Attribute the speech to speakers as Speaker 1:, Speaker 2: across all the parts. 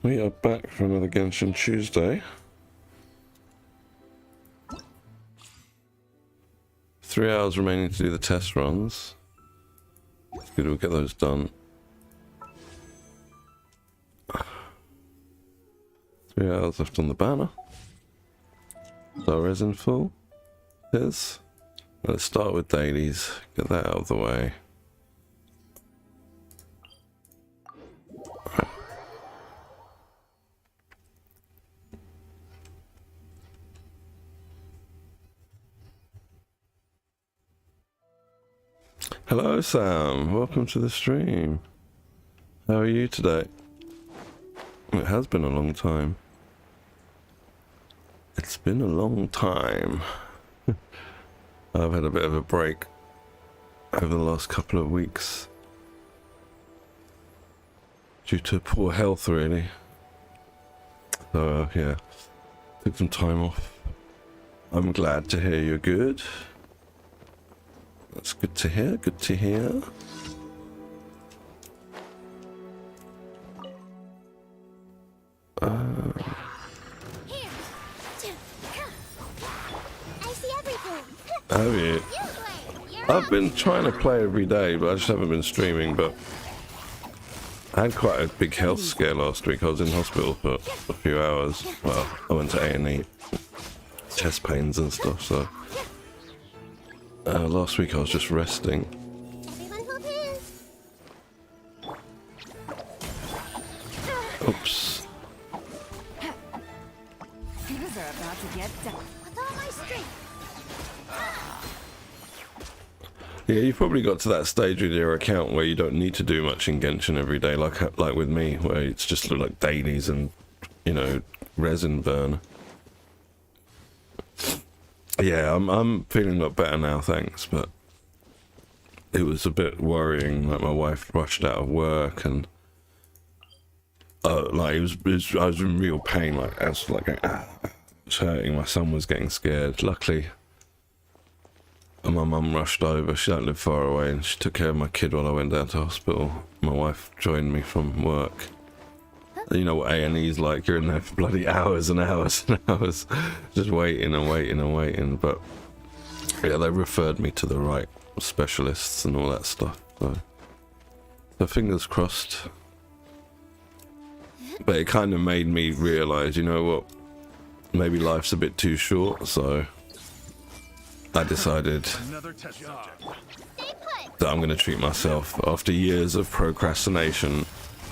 Speaker 1: We are back for another Genshin Tuesday. 3 hours remaining to do the test runs. It's good we'll get those done. 3 hours left on the banner. Is our resin full? Yes. Let's start with dailies. Get that out of the way. Hello Sam, welcome to the stream. How are you today? It has been a long time. It's been a long time. I've had a bit of a break over the last couple of weeks. Due to poor health really. So yeah, took some time off. I'm glad to hear you're good. That's good to hear, good to hear.
Speaker 2: Here. I see everything.
Speaker 1: Have you? I've been trying to play every day, but I just haven't been streaming, but I had quite a big health scare last week. I was in hospital for a few hours. Well, I went to A&E. Chest pains and stuff, so... last week I was just resting. Oops.
Speaker 2: Things are about to get done. With all my strength.
Speaker 1: Yeah, you've probably got to that stage with your account where you don't need to do much in Genshin every day, like with me, where it's just like dailies and, you know, resin burn. Yeah, I'm feeling a lot better now, thanks, but it was a bit worrying. Like my wife rushed out of work, and like I was in real pain. Like I was like, it was hurting. My son was getting scared. Luckily, my mum rushed over. She don't live far away, and she took care of my kid while I went down to hospital. My wife joined me from work. You know what A&E's like, you're in there for bloody hours and hours and hours, just waiting and waiting and waiting, but yeah, they referred me to the right specialists and all that stuff, so fingers crossed. But it kind of made me realise, you know what, maybe life's a bit too short, so I decided that I'm going to treat myself after years of procrastination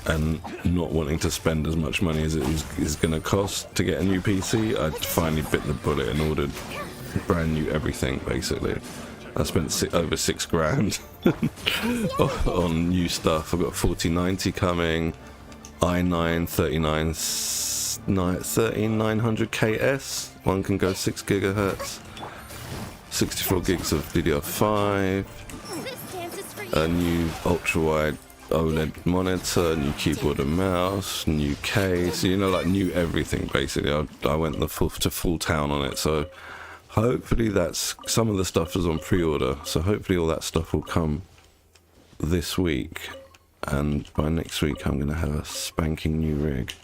Speaker 1: and not wanting to spend as much money as it is going to cost to get a new PC. I finally bit the bullet and ordered brand new everything, basically. I spent over $6,000 on new stuff. I've got 4090 coming, i9 13900 KS, one can go 6 gigahertz, 64 gigs of DDR5, a new ultra-wide OLED monitor, new keyboard and mouse, new case, you know, like new everything basically. I went to full town on it, so hopefully that's, some of the stuff is on pre-order, so hopefully all that stuff will come this week, and by next week I'm going to have a spanking new rig.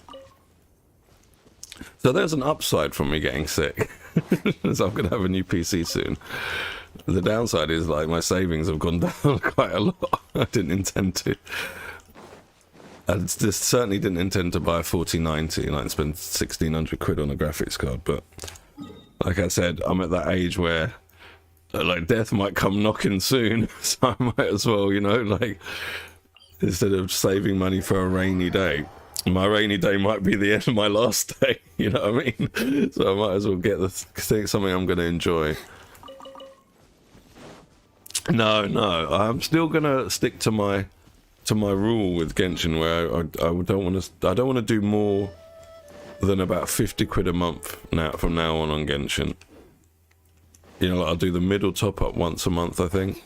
Speaker 1: So there's an upside from me getting sick, so I'm going to have a new PC soon. The downside is, like, my savings have gone down quite a lot. I didn't intend to. I just certainly didn't intend to buy a 4090, like, spend 1,600 quid on a graphics card, but like I said, I'm at that age where, like, death might come knocking soon, so I might as well, you know, like, instead of saving money for a rainy day, my rainy day might be the end of my last day, you know what I mean? So I might as well get something I'm going to enjoy. No, I'm still gonna stick to my rule with Genshin, where I don't want to do more than about 50 quid a month from now on Genshin. You know, like I'll do the middle top up once a month, I think,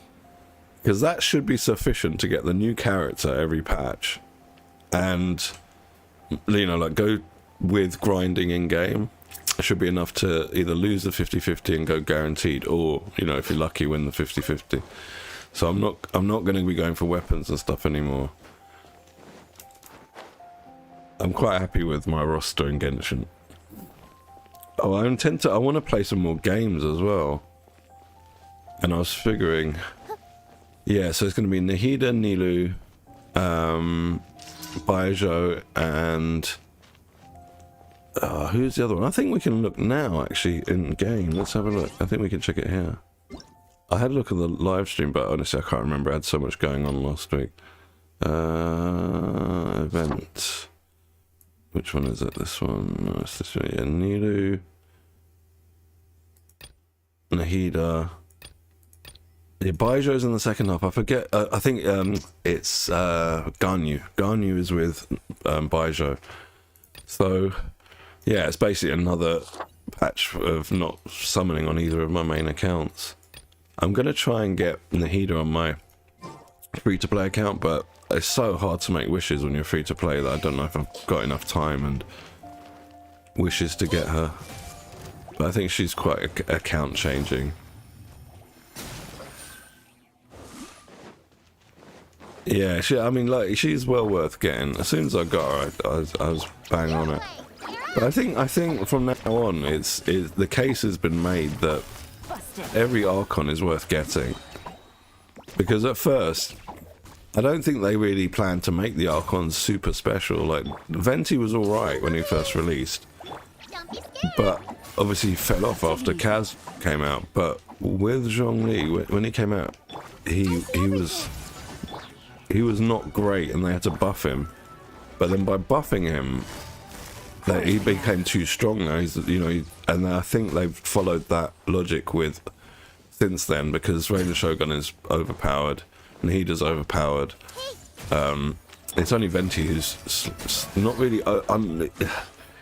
Speaker 1: because that should be sufficient to get the new character every patch, and you know, like go with grinding in game. It should be enough to either lose the 50-50 and go guaranteed, or, you know, if you're lucky, win the 50-50. So I'm not going to be going for weapons and stuff anymore. I'm quite happy with my roster in Genshin. Oh, I want to play some more games as well. And I was figuring, yeah, so it's going to be Nahida, Nilu, Baijo, and who's the other one? I think we can look now, actually, in game. Let's have a look. I think we can check it here. I had a look at the live stream, but honestly, I can't remember. I had so much going on last week. Event. Which one is it? This one? No, it's this one. Yeah, Nilu, Nahida. Yeah, Baijo's in the second half. I forget. I think it's Ganyu. Ganyu is with Baijo. So, yeah, it's basically another patch of not summoning on either of my main accounts. I'm going to try and get Nahida on my free-to-play account, but it's so hard to make wishes when you're free-to-play that I don't know if I've got enough time and wishes to get her. But I think she's quite account-changing. Yeah, I mean, like, she's well worth getting. As soon as I got her, I was bang on it. But I think from now on, the case has been made that every Archon is worth getting. Because at first, I don't think they really planned to make the Archons super special. Like, Venti was alright when he first released. But obviously he fell off after Kaz came out. But with Zhongli, when he came out, he was not great and they had to buff him. But then by buffing him, he became too strong now. And I think they've followed that logic with since then, because Raiden Shogun is overpowered, Nahida's overpowered. It's only Venti who's not really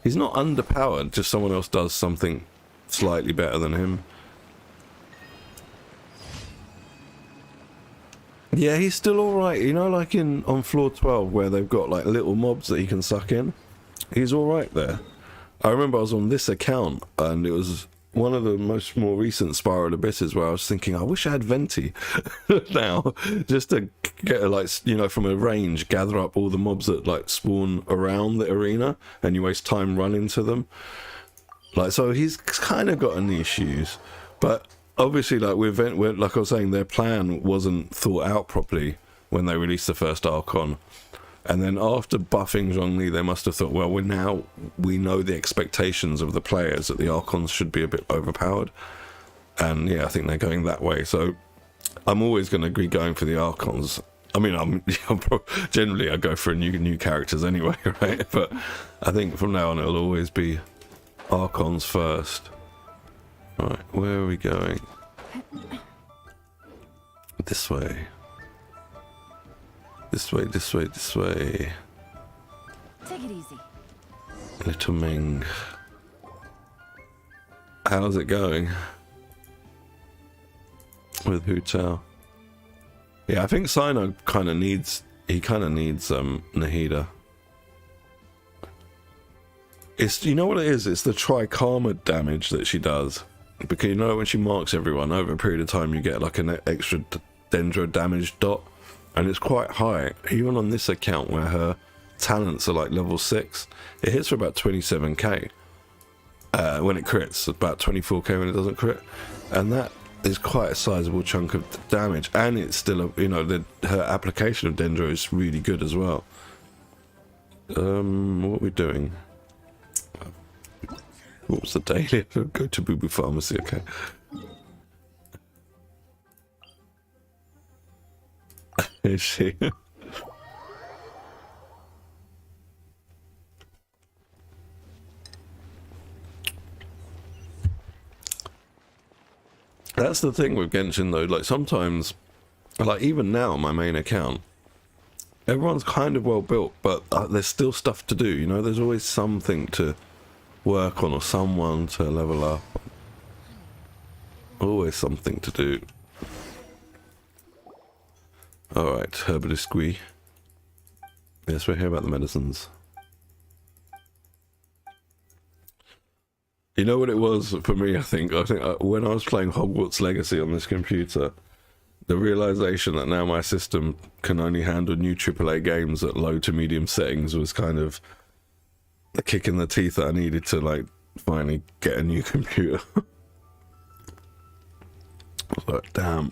Speaker 1: he's not underpowered, just someone else does something slightly better than him. Yeah, he's still alright, you know, like on floor 12 where they've got like little mobs that he can suck in. He's alright there. I remember I was on this account and it was one of the more recent Spiral Abysses where I was thinking, I wish I had Venti now, just to get, like, you know, from a range, gather up all the mobs that, like, spawn around the arena and you waste time running to them. Like, so he's kind of got a niche use. But obviously, like, like I was saying, their plan wasn't thought out properly when they released the first Archon. And then after buffing Zhongli, they must have thought, well, we know the expectations of the players that the Archons should be a bit overpowered. And yeah, I think they're going that way. So I'm always going to be going for the Archons. I mean, generally I go for new characters anyway, right? But I think from now on it'll always be Archons first. Right, where are we going? This way. This way, this way, this way.
Speaker 2: Take it easy.
Speaker 1: Little Ming. How's it going? With Hu Tao? Yeah, I think Sino kind of needs Nahida. It's, you know what it is? It's the Tri-Karma damage that she does. Because you know when she marks everyone, over a period of time you get like an extra Dendro damage dot. And it's quite high, even on this account where her talents are like level 6. It hits for about 27k when it crits, about 24k when it doesn't crit. And that is quite a sizable chunk of damage. And it's still, her application of Dendro is really good as well. What are we doing? What was the daily? Go to Boo Boo Pharmacy, okay. Is she? That's the thing with Genshin though, like sometimes, like even now on my main account, everyone's kind of well built, but there's still stuff to do, you know, there's always something to work on or someone to level up. Always something to do. Alright, Herbalistry. Yes, we're here about the medicines. You know what it was for me, I think when I was playing Hogwarts Legacy on this computer, the realization that now my system can only handle new AAA games at low to medium settings was kind of the kick in the teeth that I needed to like finally get a new computer. I was like, damn.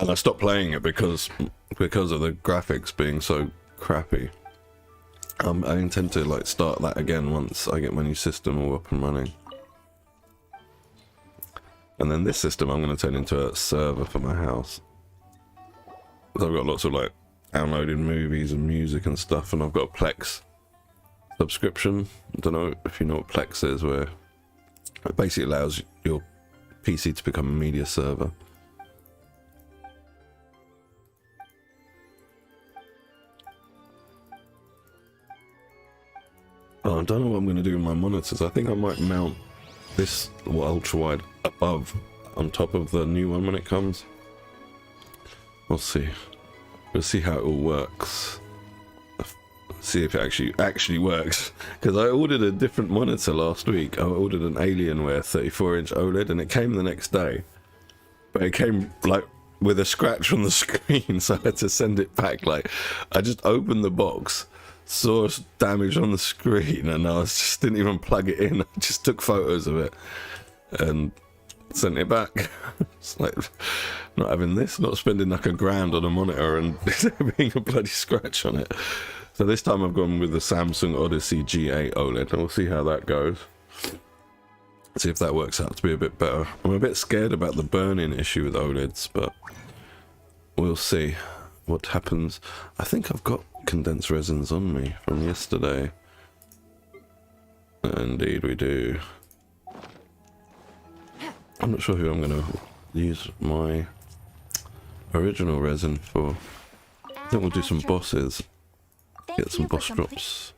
Speaker 1: And I stopped playing it because of the graphics being so crappy. I intend to like start that again once I get my new system all up and running. And then this system I'm going to turn into a server for my house. So I've got lots of like downloaded movies and music and stuff, and I've got a Plex subscription. I don't know if you know what Plex is, where it basically allows your PC to become a media server. Oh, I don't know what I'm going to do with my monitors. I think I might mount this ultra wide above, on top of the new one when it comes. We'll see. We'll see how it all works. See if it actually works. Because I ordered a different monitor last week. I ordered an Alienware 34-inch OLED, and it came the next day. But it came like with a scratch on the screen, so I had to send it back. Like, I just opened the box, saw damage on the screen, and I just didn't even plug it in. I just took photos of it and sent it back. It's like, not having this, not spending like $1,000 on a monitor and being a bloody scratch on it. So this time I've gone with the Samsung Odyssey G8 OLED, and we'll see how that goes. See if that works out to be a bit better. I'm a bit scared about the burn-in issue with OLEDs, but we'll see what happens. I think I've got condensed resins on me from yesterday. Indeed we do. I'm not sure who I'm going to use my original resin for. I think we'll do some bosses. Get some boss drops.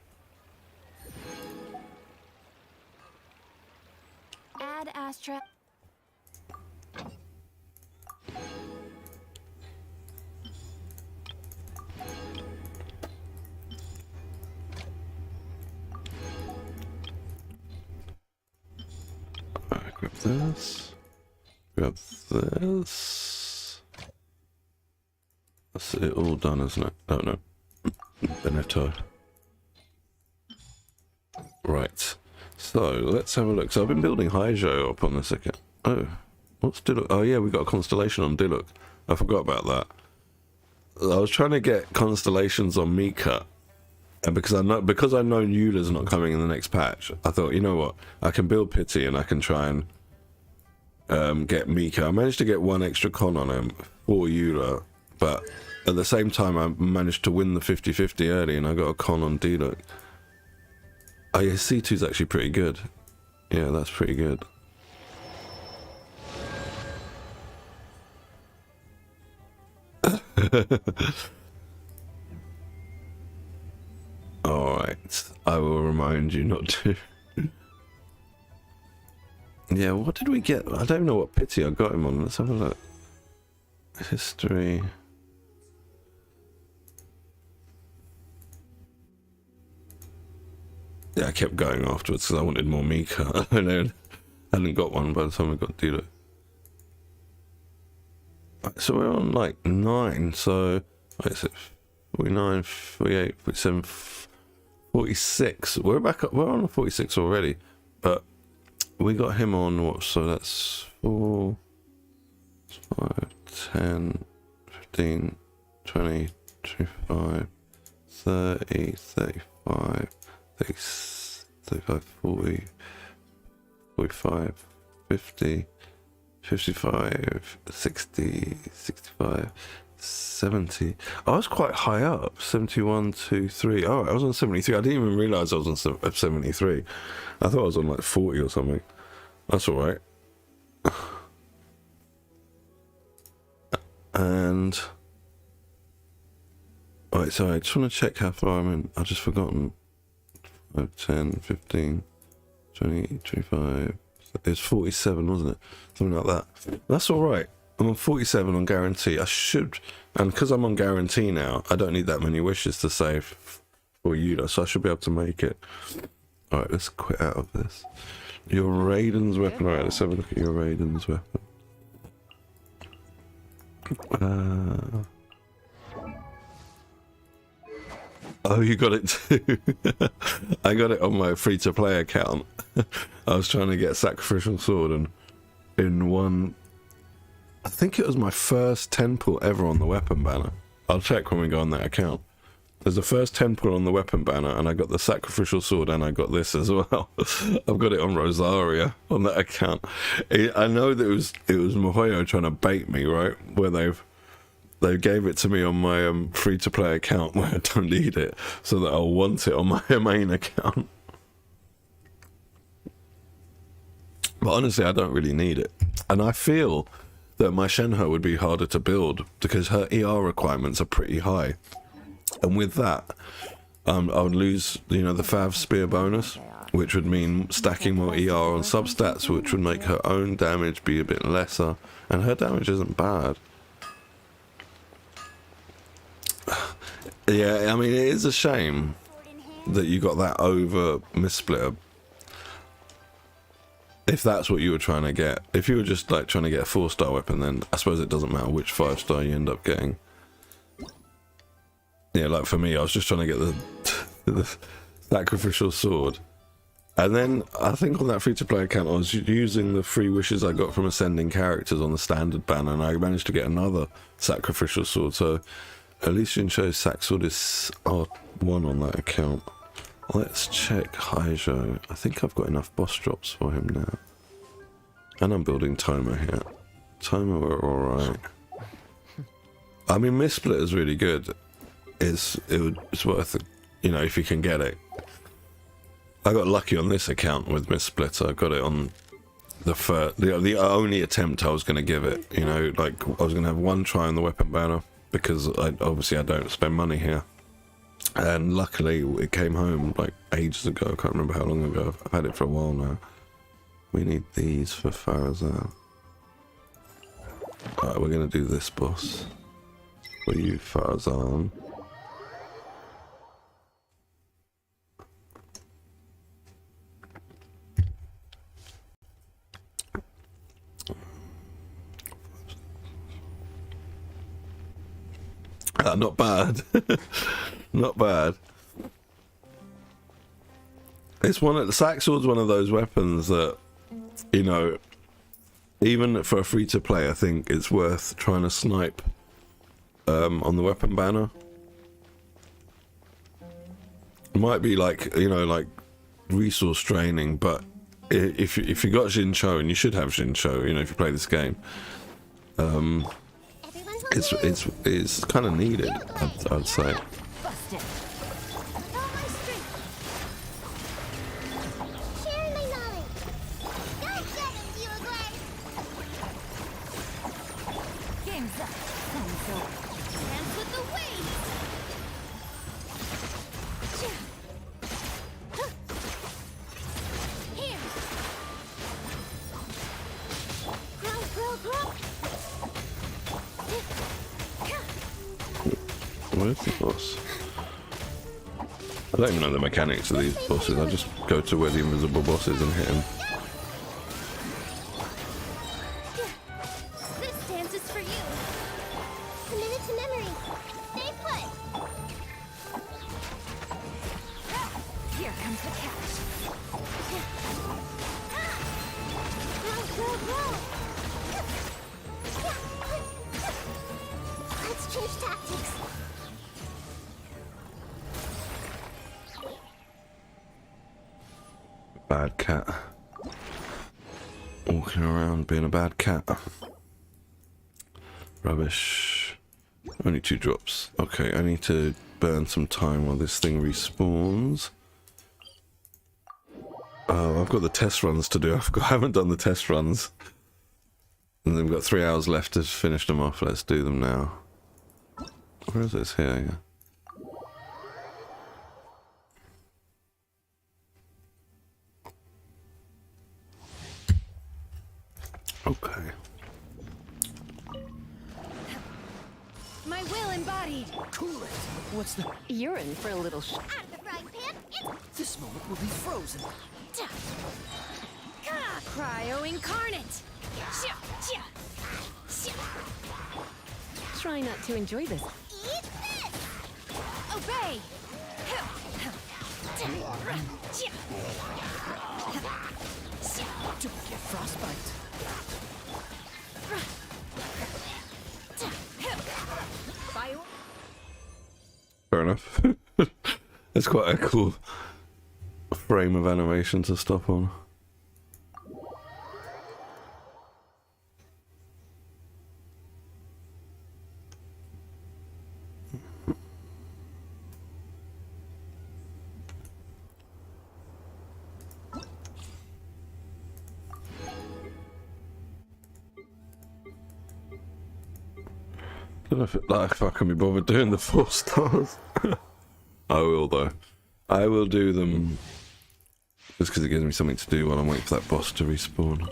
Speaker 2: Add Astra.
Speaker 1: Alright, grab this. Grab this. That's it all done, isn't it? Oh no. Benetto. Right. So let's have a look. So I've been building Haijo up on this account. Oh, what's Diluc? Oh yeah, we got a constellation on Diluc. I forgot about that. I was trying to get constellations on Mika, and because I know Eula's not coming in the next patch, I thought, you know what, I can build Pity and I can try and get Mika. I managed to get one extra con on him for Eula, but at the same time I managed to win the 50-50 early, and I got a con on Diluc. Oh yeah, C2's actually pretty good. Yeah, that's pretty good. Alright, I will remind you not to. Yeah, what did we get? I don't know what Pity I got him on. Let's have a look. History. Yeah, I kept going afterwards because I wanted more Mika. I hadn't got one by the time I got Diluc. So we're on like 9, so wait, is it 49, 48, 47, 46. We're back up, we're on 46 already, but we got him on what, so that's 4, 5, 10, 15, 20, 25, 30, 35, 35, 40, 45, 50, 55, 60, 65, 70. I was quite high up. 71, 2, 3. Oh, I was on 73. I didn't even realise I was on 73. I thought I was on like 40 or something. That's alright. And... Alright, so I just want to check how far I'm in. I've just forgotten. 5, 10, 15, 20, 25... It was 47, wasn't it? Something like that. That's alright. I'm on 47 on guarantee. I should, and because I'm on guarantee now, I don't need that many wishes to save for you, so I should be able to make it. Alright, let's quit out of this. Your Raiden's weapon. Alright, let's have a look at your Raiden's weapon. Oh, you got it too. I got it on my free-to-play account. I was trying to get Sacrificial Sword, and in one, I think it was my first 10 pull ever on the weapon banner. I'll check when we go on that account. There's the first 10 pull on the weapon banner, and I got the Sacrificial Sword, and I got this as well. I've got it on Rosaria on that account. I know that it was Mihoyo trying to bait me, right? Where they gave it to me on my free-to-play account where I don't need it, so that I'll want it on my main account. But honestly, I don't really need it. And I feel that my Shenhe would be harder to build because her ER requirements are pretty high. And with that, I would lose, the Fav Spear bonus, which would mean stacking more ER on substats, which would make her own damage be a bit lesser. And her damage isn't bad. Yeah, I mean, it is a shame that you got that over Mistsplitter. If that's what you were trying to get. If you were just like trying to get a 4-star weapon, then I suppose it doesn't matter which 5-star you end up getting. Yeah, like for me, I was just trying to get the Sacrificial Sword. And then I think on that free-to-play account, I was using the free wishes I got from ascending characters on the standard banner, and I managed to get another Sacrificial Sword. So Elysian Show's Sac Sword is R1 on that account. Let's check Haijo. I think I've got enough boss drops for him now. And I'm building Toma here. Toma were alright. I mean, Missplit is really good. It's worth it, if you can get it. I got lucky on this account with Missplit. I got it on the only attempt I was going to give it. Like I was going to have one try on the weapon banner because obviously I don't spend money here. And luckily it came home like ages ago. I can't remember how long ago. I've had it for a while now. We need these for Farazan. Alright, we're going to do this boss for you, Farazan. Not bad. Not bad. It's the Sac Sword's one of those weapons that, even for a free-to-play, I think it's worth trying to snipe on the weapon banner. It might be like, like resource draining, but if you got Jincho, and you should have Jincho, if you play this game, it's kind of needed, I'd say. Where's the boss? I don't even know the mechanics of these bosses. I just go to where the invisible boss is and hit him.
Speaker 2: This dance is for you. Commit it to memory. Stay put. Here comes the catch. Go. Let's change tactics.
Speaker 1: Bad cat. Walking around being a bad cat. Rubbish. Only 2 drops. Okay, I need to burn some time while this thing respawns. Oh, I've got the test runs to do. I haven't done the test runs. And then we've got 3 hours left to finish them off. Let's do them now. Where is this? Here, yeah. Okay.
Speaker 2: My will embodied.
Speaker 3: Cool it. What's the...
Speaker 4: You're in for a little
Speaker 2: Out of the frying pan.
Speaker 3: This moment will be frozen.
Speaker 2: Cryo incarnate.
Speaker 4: Try not to enjoy this.
Speaker 2: Eat this. Obey.
Speaker 3: Don't get frostbite.
Speaker 1: Fair enough. It's quite a cool frame of animation to stop on. I don't know if I can be bothered doing the 4 stars. I will though. I will do them just because it gives me something to do while I'm waiting for that boss to respawn.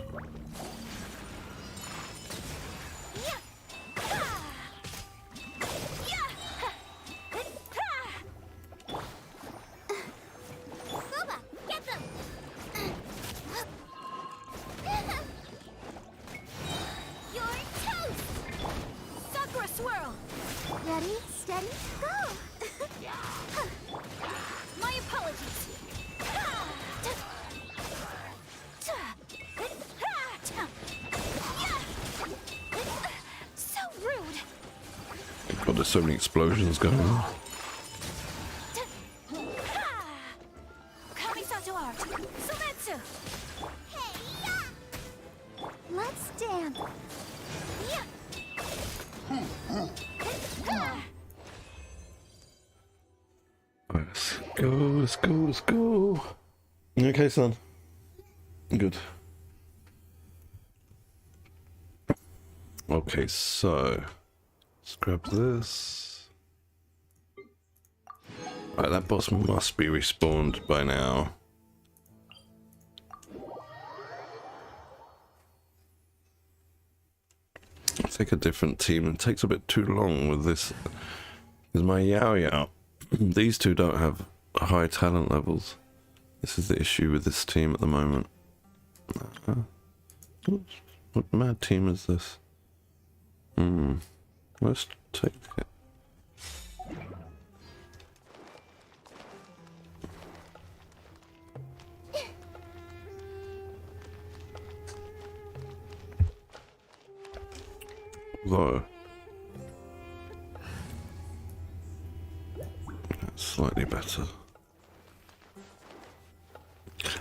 Speaker 2: Boba, get them! You're toast! Sakura swirl! Ready, steady, go! My apologies. So rude.
Speaker 1: God, there's so many explosions going on.
Speaker 2: Kamisato art. Sumetsu. Hey, yeah. Let's dance. Yeah.
Speaker 1: Let's go, let's go, let's go. You okay, son? Good. Okay, so let's grab this. Right, that boss must be respawned by now. I'll take a different team. It takes a bit too long with this. Is my Yao Yao. These two don't have high talent levels. This is the issue with this team at the moment. What mad team is this? Let's take it. Though that's slightly better.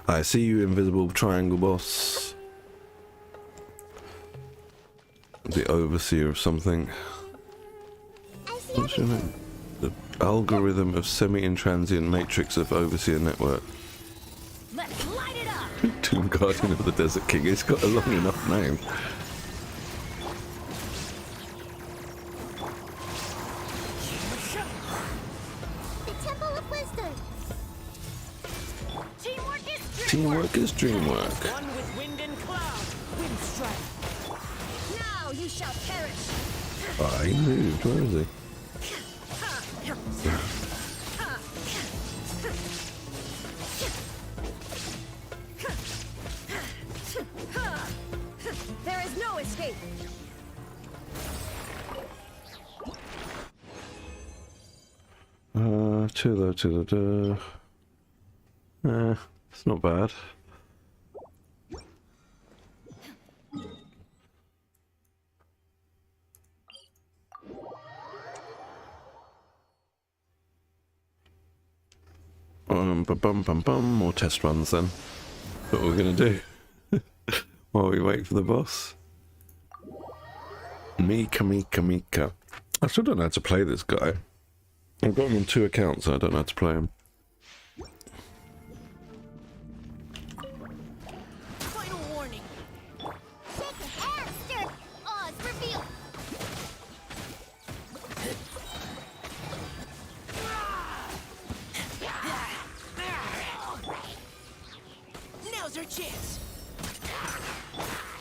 Speaker 1: I see you, invisible triangle boss. The overseer of something.
Speaker 2: I see
Speaker 1: What's your name? The algorithm of semi-intransient matrix of overseer network.
Speaker 3: Let's light it up.
Speaker 1: Tomb Guardian of the Desert King. It's got a long enough name.
Speaker 2: the Temple of Wisdom.
Speaker 1: Teamwork is dreamwork.
Speaker 3: One with wind and cloud. Wind strike.
Speaker 2: Now you shall perish.
Speaker 1: Ah, he moved. Where is he?
Speaker 2: There is no escape.
Speaker 1: It's not bad. More test runs then. That's what we're gonna do while we wait for the boss. Mika. I still don't know how to play this guy. I've got him on 2 accounts, so I don't know how to play him.
Speaker 3: Final warning.
Speaker 2: Shake your air, stir. Oz reveal.
Speaker 3: Now's our chance.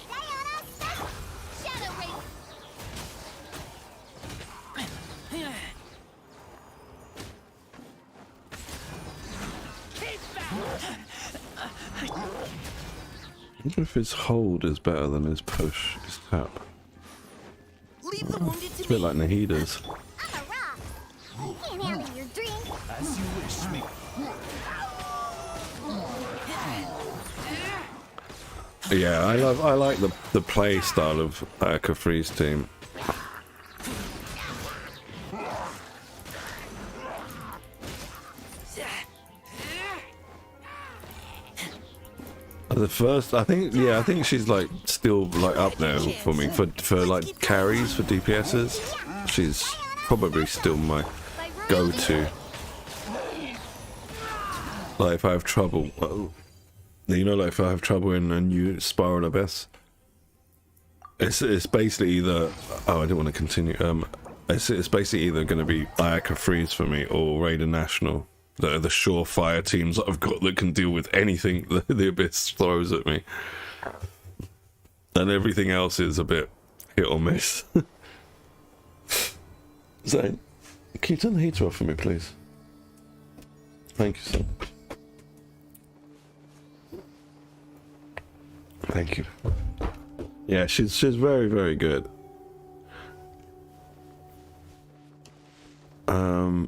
Speaker 2: Diana, stop. Shadow ring.
Speaker 1: I wonder if his hold is better than his push, his tap.
Speaker 3: Leave the wounded
Speaker 1: It's
Speaker 3: to
Speaker 1: a bit
Speaker 3: me.
Speaker 1: like Nahida's.
Speaker 2: I'm a rock. Can't handle your dream.
Speaker 3: I
Speaker 4: As you wish me.
Speaker 1: Yeah, I like the play style of Kafri's team. The first, I think she's like still like up there for me for like carries for DPSs. She's probably still my go-to. Like if I have trouble, you know, like if I have trouble in a new Spiral Abyss, it's basically either, oh, I didn't want to continue. It's basically either going to be Ayaka Freeze for me or Raider National. The surefire teams that I've got that can deal with anything that the Abyss throws at me. And everything else is a bit hit or miss. Zane, can you turn the heater off for me, please? Thank you, sir. Thank you. Yeah, she's very, very good.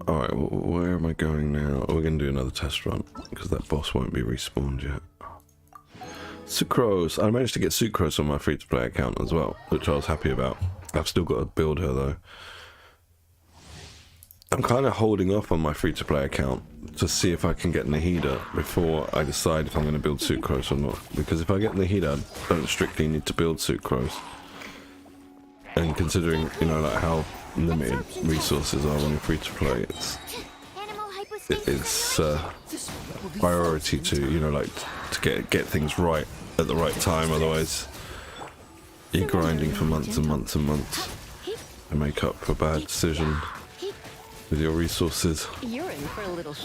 Speaker 1: Alright, where am I going now? We're going to do another test run, because that boss won't be respawned yet. Sucrose. I managed to get Sucrose on my free-to-play account as well, which I was happy about. I've still got to build her, though. I'm kind of holding off on my free-to-play account to see if I can get Nahida before I decide if I'm going to build Sucrose or not. Because if I get Nahida, I don't strictly need to build Sucrose. And considering, you know, like how limited resources are when free to play, it's priority to, you know, like to get things right at the right time. Otherwise, you're grinding for months and months and months to make up for a bad decision with your resources.
Speaker 3: You're in for a little.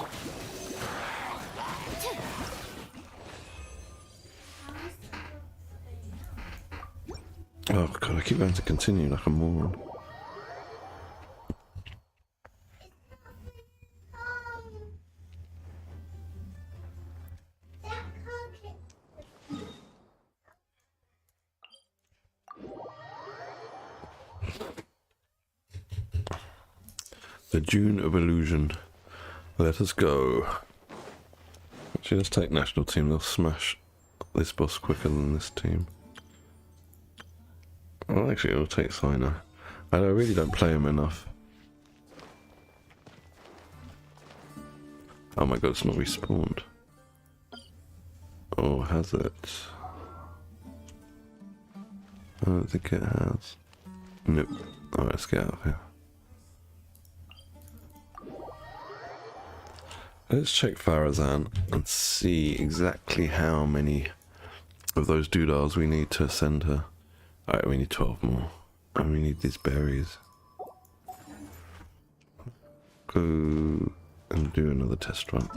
Speaker 1: Oh god, I keep going to continue like a moron. The Dune of Illusion. Let us go. Actually, let's take national team. They'll smash this boss quicker than this team. Well, actually, it'll take Sino. I really don't play him enough. Oh my god, it's not respawned. Oh, has it? I don't think it has. Nope. Alright, let's get out of here. Let's check Farazan and see exactly how many of those doodles we need to send her. Alright, we need 12 more. And we need these berries. Go and do another test run.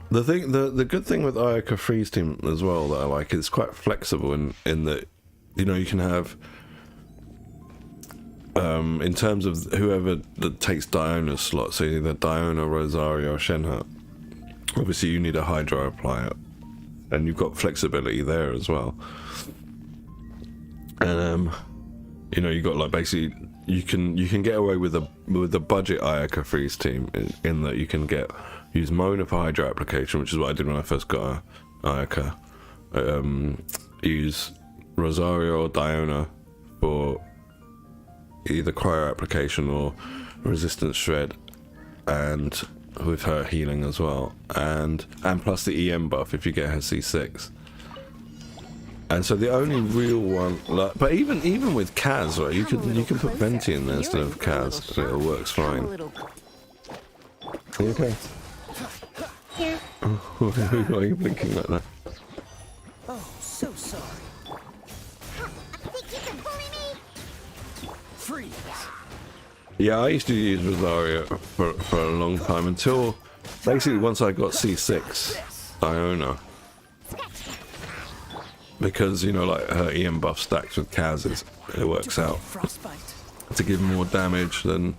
Speaker 1: The good thing with Ayaka Freeze team as well that I like is it's quite flexible in that, you know, you can have in terms of whoever that takes Diona's slot, so either Diona, Rosario, or Shenhe. Obviously you need a Hydro applier, and you've got flexibility there as well. And you know, you got like basically you can get away with the budget Ayaka Freeze team in that you can use Mona for Hydro application, which is what I did when I first got Ayaka. Use Rosario or Diona for either cryo application or resistance shred, and with her healing as well, and plus the EM buff if you get her C6. And so the only real one, like, but even with Kaz, right, you can put Venti in there instead of Kaz, and it works fine. Are you okay?
Speaker 2: Here.
Speaker 1: Why are you blinking like that?
Speaker 3: Oh, so sorry.
Speaker 2: I think you can bully me.
Speaker 3: Freeze.
Speaker 1: Yeah, I used to use Rosario for a long time until basically once I got C6 Diona, because you know, like her EM buff stacks with Kaz's, it works out to give more damage than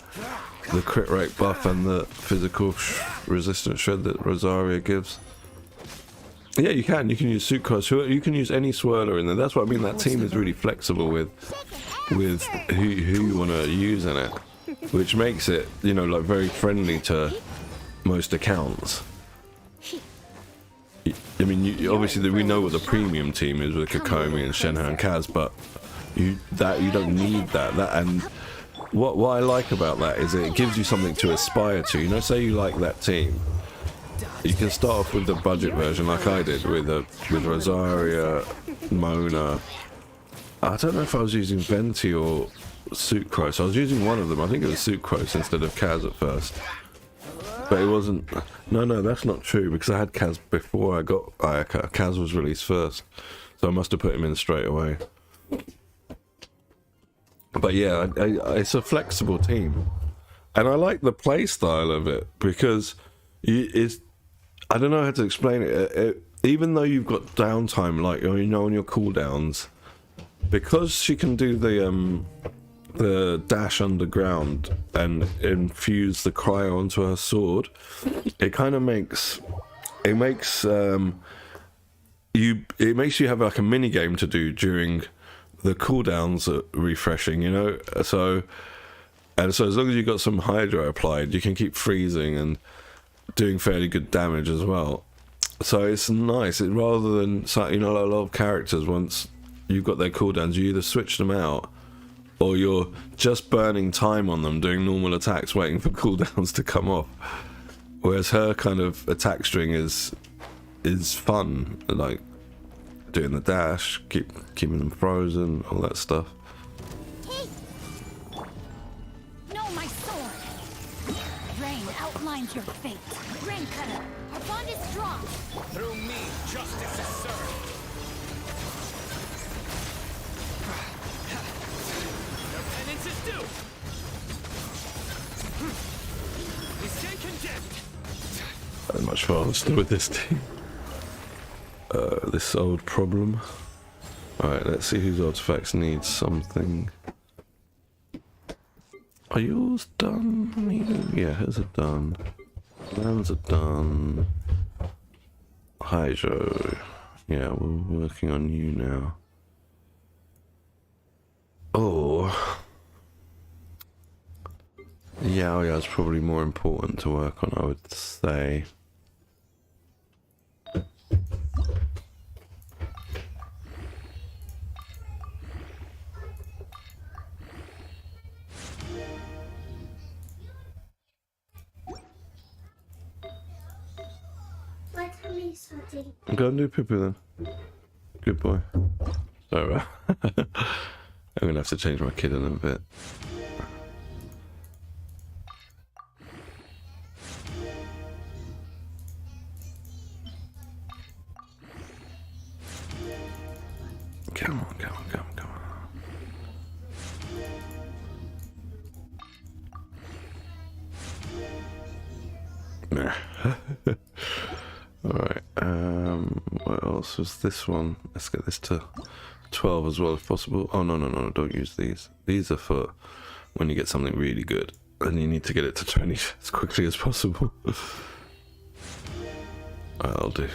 Speaker 1: the crit rate buff and the physical resistance shred that Rosario gives. Yeah, you can use Sucrose, you can use any swirler in there. That's what I mean, that team is really flexible with with who you want to use in it, which makes it, you know, like very friendly to most accounts. I mean, obviously we know what the premium team is with Kokomi and Shenhe and Kaz, but you don't need that. And what I like about that is it gives you something to aspire to. You know, say you like that team, you can start off with the budget version like I did with Rosaria, Mona. I don't know if I was using Venti or Sucrose. I was using one of them. I think it was Sucrose instead of Kaz at first. But it wasn't... No, that's not true, because I had Kaz before I got Ayaka. Kaz was released first, so I must have put him in straight away. But yeah, it's a flexible team. And I like the play style of it, because I don't know how to explain it. Even though you've got downtime, like, you know, on your cooldowns, because she can do the dash underground and infuse the cryo onto her sword, it kind of makes you have like a mini game to do during the cooldowns refreshing, you know. So as long as you've got some hydro applied, you can keep freezing and doing fairly good damage as well. So it's nice. Rather than, you know, a lot of characters, once you've got their cooldowns, you either switch them out or you're just burning time on them doing normal attacks waiting for cooldowns to come off. Whereas her kind of attack string is fun, like doing the dash, keeping them frozen, all that stuff.
Speaker 2: Hey!
Speaker 4: No, my sword! Rain outlines your fate. Rain cutter, our bond is strong.
Speaker 3: Through me, justice is served. Their penance is due. We stand condemned.
Speaker 1: And much faster with this team. This old problem. Alright, let's see whose artifacts need something. Are yours done? Yeah, hers are done. Lands are done. Hydro. Yeah, we're working on you now. Oh. Yeah, it's probably more important to work on, I would say.
Speaker 2: What time are you starting?
Speaker 1: Go and do poo-poo then. Good boy. Sorry. I'm gonna have to change my kid in a bit. Come on. Nah. Alright, what else was this one? Let's get this to 12 as well if possible. Oh, no, don't use these. These are for when you get something really good and you need to get it to 20 as quickly as possible. I'll do.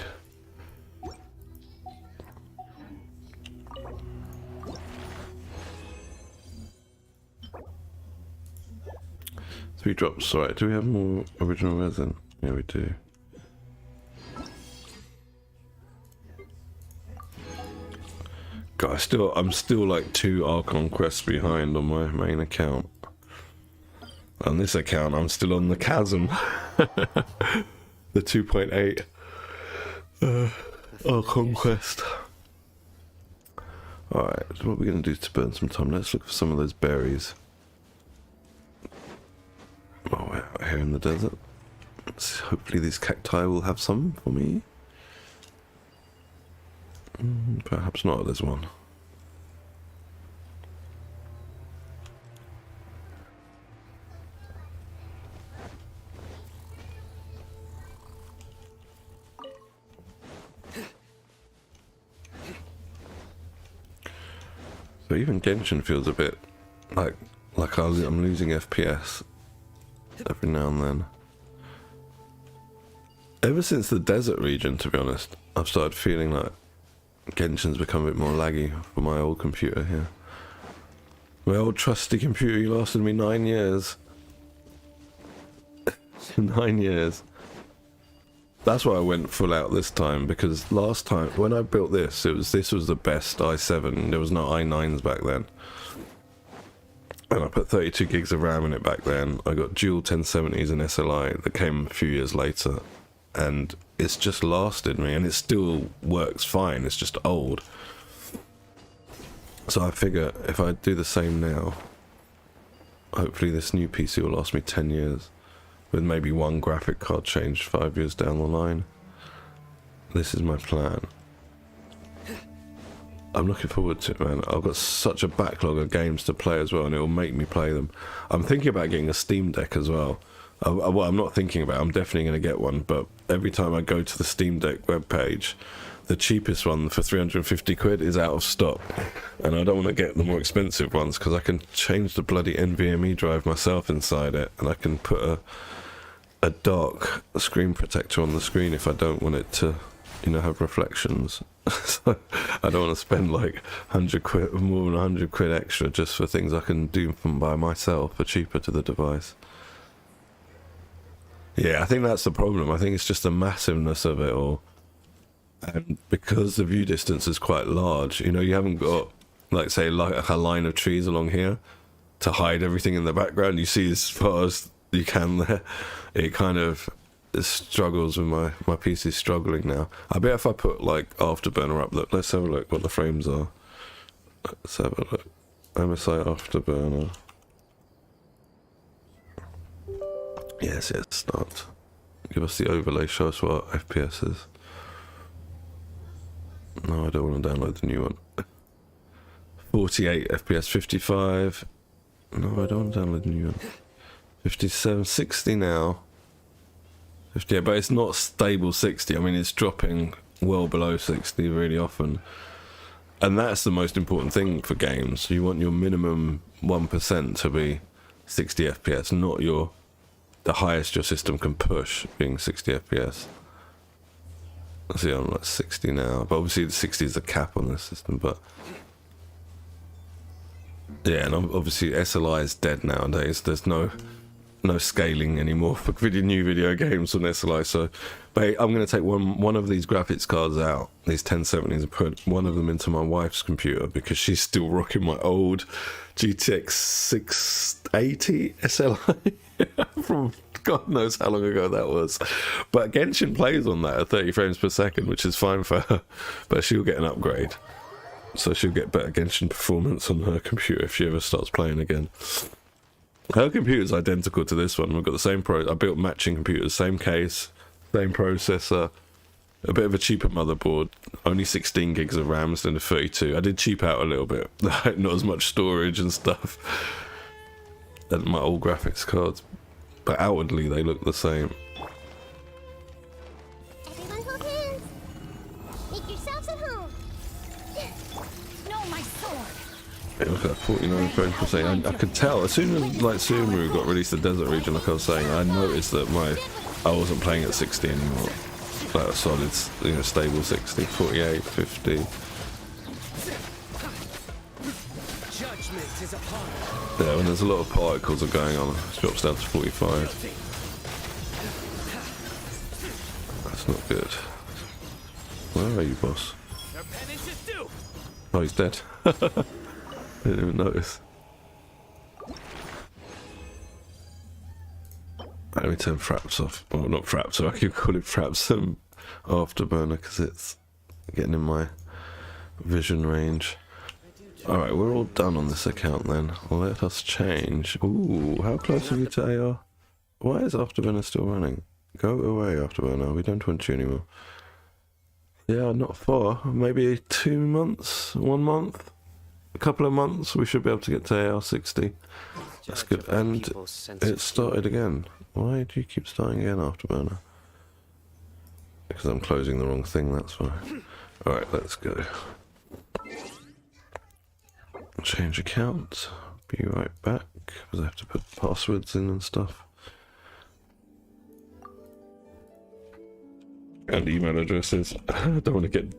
Speaker 1: Three drops, alright, do we have more original resin? Yeah, we do. God, I'm still like 2 Archon quests behind on my main account. On this account, I'm still on the chasm. The 2.8 Archon quest. Alright, so what are we going to do to burn some time? Let's look for some of those berries. Oh, we're out here in the desert. Hopefully these cacti will have some for me. Perhaps not, there's one. So even Genshin feels a bit like I'm losing FPS every now and then. Ever since the desert region, to be honest, I've started feeling like Genshin's become a bit more laggy for my old computer here. My old trusty computer, you lasted me 9 years. 9 years. That's why I went full out this time, because last time when I built this, this was the best i7. There was no i9s back then, and I put 32 gigs of RAM in it back then. I got dual 1070s and SLI that came a few years later, and it's just lasted me, and it still works fine. It's just old. So I figure if I do the same now, hopefully this new PC will last me 10 years. With maybe one graphic card change 5 years down the line. This is my plan. I'm looking forward to it, man. I've got such a backlog of games to play as well, and it will make me play them. I'm thinking about getting a Steam Deck as well. Well, I'm not thinking about it. I'm definitely going to get one, but every time I go to the Steam Deck webpage, the cheapest one for 350 quid is out of stock, and I don't want to get the more expensive ones because I can change the bloody NVMe drive myself inside it, and I can put a dark screen protector on the screen if I don't want it to, you know, have reflections. So I don't want to spend like 100 quid, more than 100 quid extra just for things I can do by myself for cheaper to the device. Yeah, I think that's the problem. I think it's just the massiveness of it all. And because the view distance is quite large, you know, you haven't got, like, say, like a line of trees along here to hide everything in the background. You see as far as you can there. It kind of struggles with my PC struggling now. I bet if I put, like, Afterburner up, look, let's have a look what the frames are. Let's have a look. MSI Afterburner. Yes, start. Give us the overlay, show us what FPS is. No, I don't want to download the new one. 48 FPS, 55. No, I don't want to download the new one. 57, 60 now. 50, yeah, but it's not stable 60. I mean, it's dropping well below 60 really often. And that's the most important thing for games. You want your minimum 1% to be 60 FPS, not the highest your system can push being 60 FPS. See, I'm like 60 now, but obviously the 60 is the cap on this system, but yeah, and obviously SLI is dead nowadays. There's no scaling anymore for new video games on SLI, so but I'm going to take one of these graphics cards out, these 1070s, and put one of them into my wife's computer because she's still rocking my old GTX 680 SLI from God knows how long ago that was. But Genshin plays on that at 30 frames per second, which is fine for her, but she'll get an upgrade. So she'll get better Genshin performance on her computer if she ever starts playing again. Her computer's identical to this one. We've got the same I built matching computers, same case, same processor, a bit of a cheaper motherboard, only 16 gigs of RAM instead of 32. I did cheap out a little bit, not as much storage and stuff, and my old graphics cards, but outwardly they look the same.
Speaker 2: Everyone hold hands. Make yourselves at home.
Speaker 4: No, my sword.
Speaker 1: Yeah, look at that, 49 frames per second. I could tell as soon as like Subaru got released the Desert Region, like I was saying, I noticed that I wasn't playing at 60 anymore. Like a solid, you know, stable 60, 48, 50.
Speaker 3: Judgment is upon us.
Speaker 1: Yeah, when there's a lot of particles are going on, it drops down to 45. That's not good. Where are you, boss?
Speaker 3: Your penance is due.
Speaker 1: Oh, he's dead. Didn't even notice. Let me turn fraps off. Well, not fraps, so I can call it fraps Afterburner because it's getting in my vision range. Alright, we're all done on this account then. Let us change. Ooh, how close are you to AR? Why is Afterburner still running? Go away, Afterburner. We don't want you anymore. Yeah, not far. Maybe 2 months? 1 month? A couple of months we should be able to get to AR 60. That's good. And it started again. Why do you keep starting again, Afterburner? Because I'm closing the wrong thing, that's why. Alright, let's go. Change account. Be right back, because I have to put passwords in and stuff. And email addresses. I don't want to get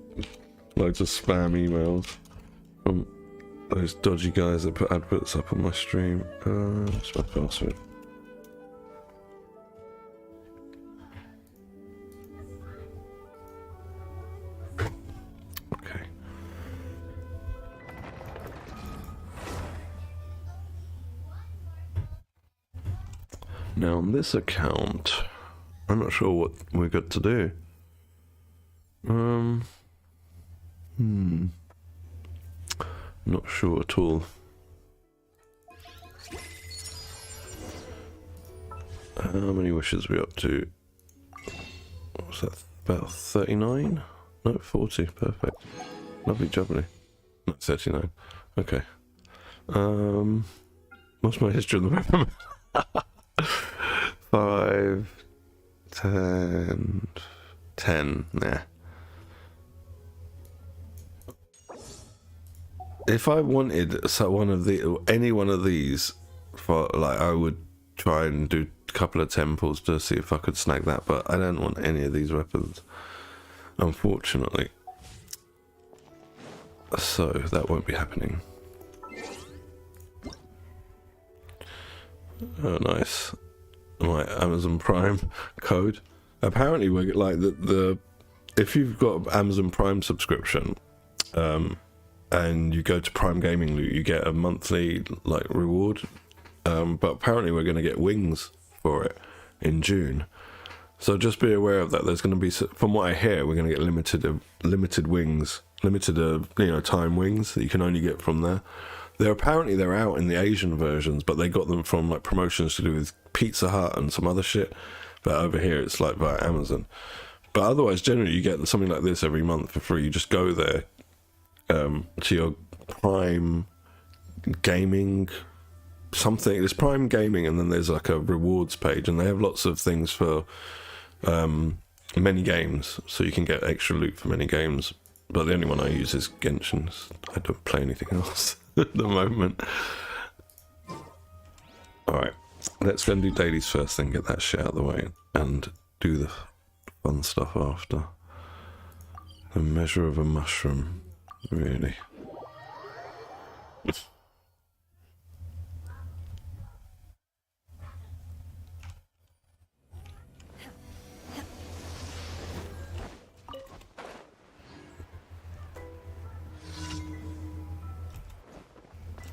Speaker 1: loads of spam emails from those dodgy guys that put adverts up on my stream. What's my password? Okay. Now on this account, I'm not sure what we're good to do. Not sure at all. How many wishes are we up to? What's that? About 39? No, 40. Perfect. Lovely jubbly. No, 39. Okay. What's my history of the weapon? 5, 10. Nah. If I wanted any one of these, for like, I would try and do a couple of temples to see if I could snag that, but I don't want any of these weapons, unfortunately. So that won't be happening. Oh, nice. My Amazon Prime code. Apparently, we're like the if you've got Amazon Prime subscription, and you go to Prime Gaming Loot, you get a monthly like reward. But apparently we're going to get wings for it in June. So just be aware of that. There's going to be, from what I hear, we're going to get limited wings, time wings that you can only get from there. They're out in the Asian versions, but they got them from like promotions to do with Pizza Hut and some other shit. But over here it's like via Amazon. But otherwise, generally you get something like this every month for free. You just go there to your Prime Gaming something. There's Prime Gaming, and then there's like a rewards page, and they have lots of things for many games, so you can get extra loot for many games. But the only one I use is Genshin. I don't play anything else at the moment. Alright, let's go and do dailies first, then get that shit out of the way, and do the fun stuff after. The measure of a mushroom, really.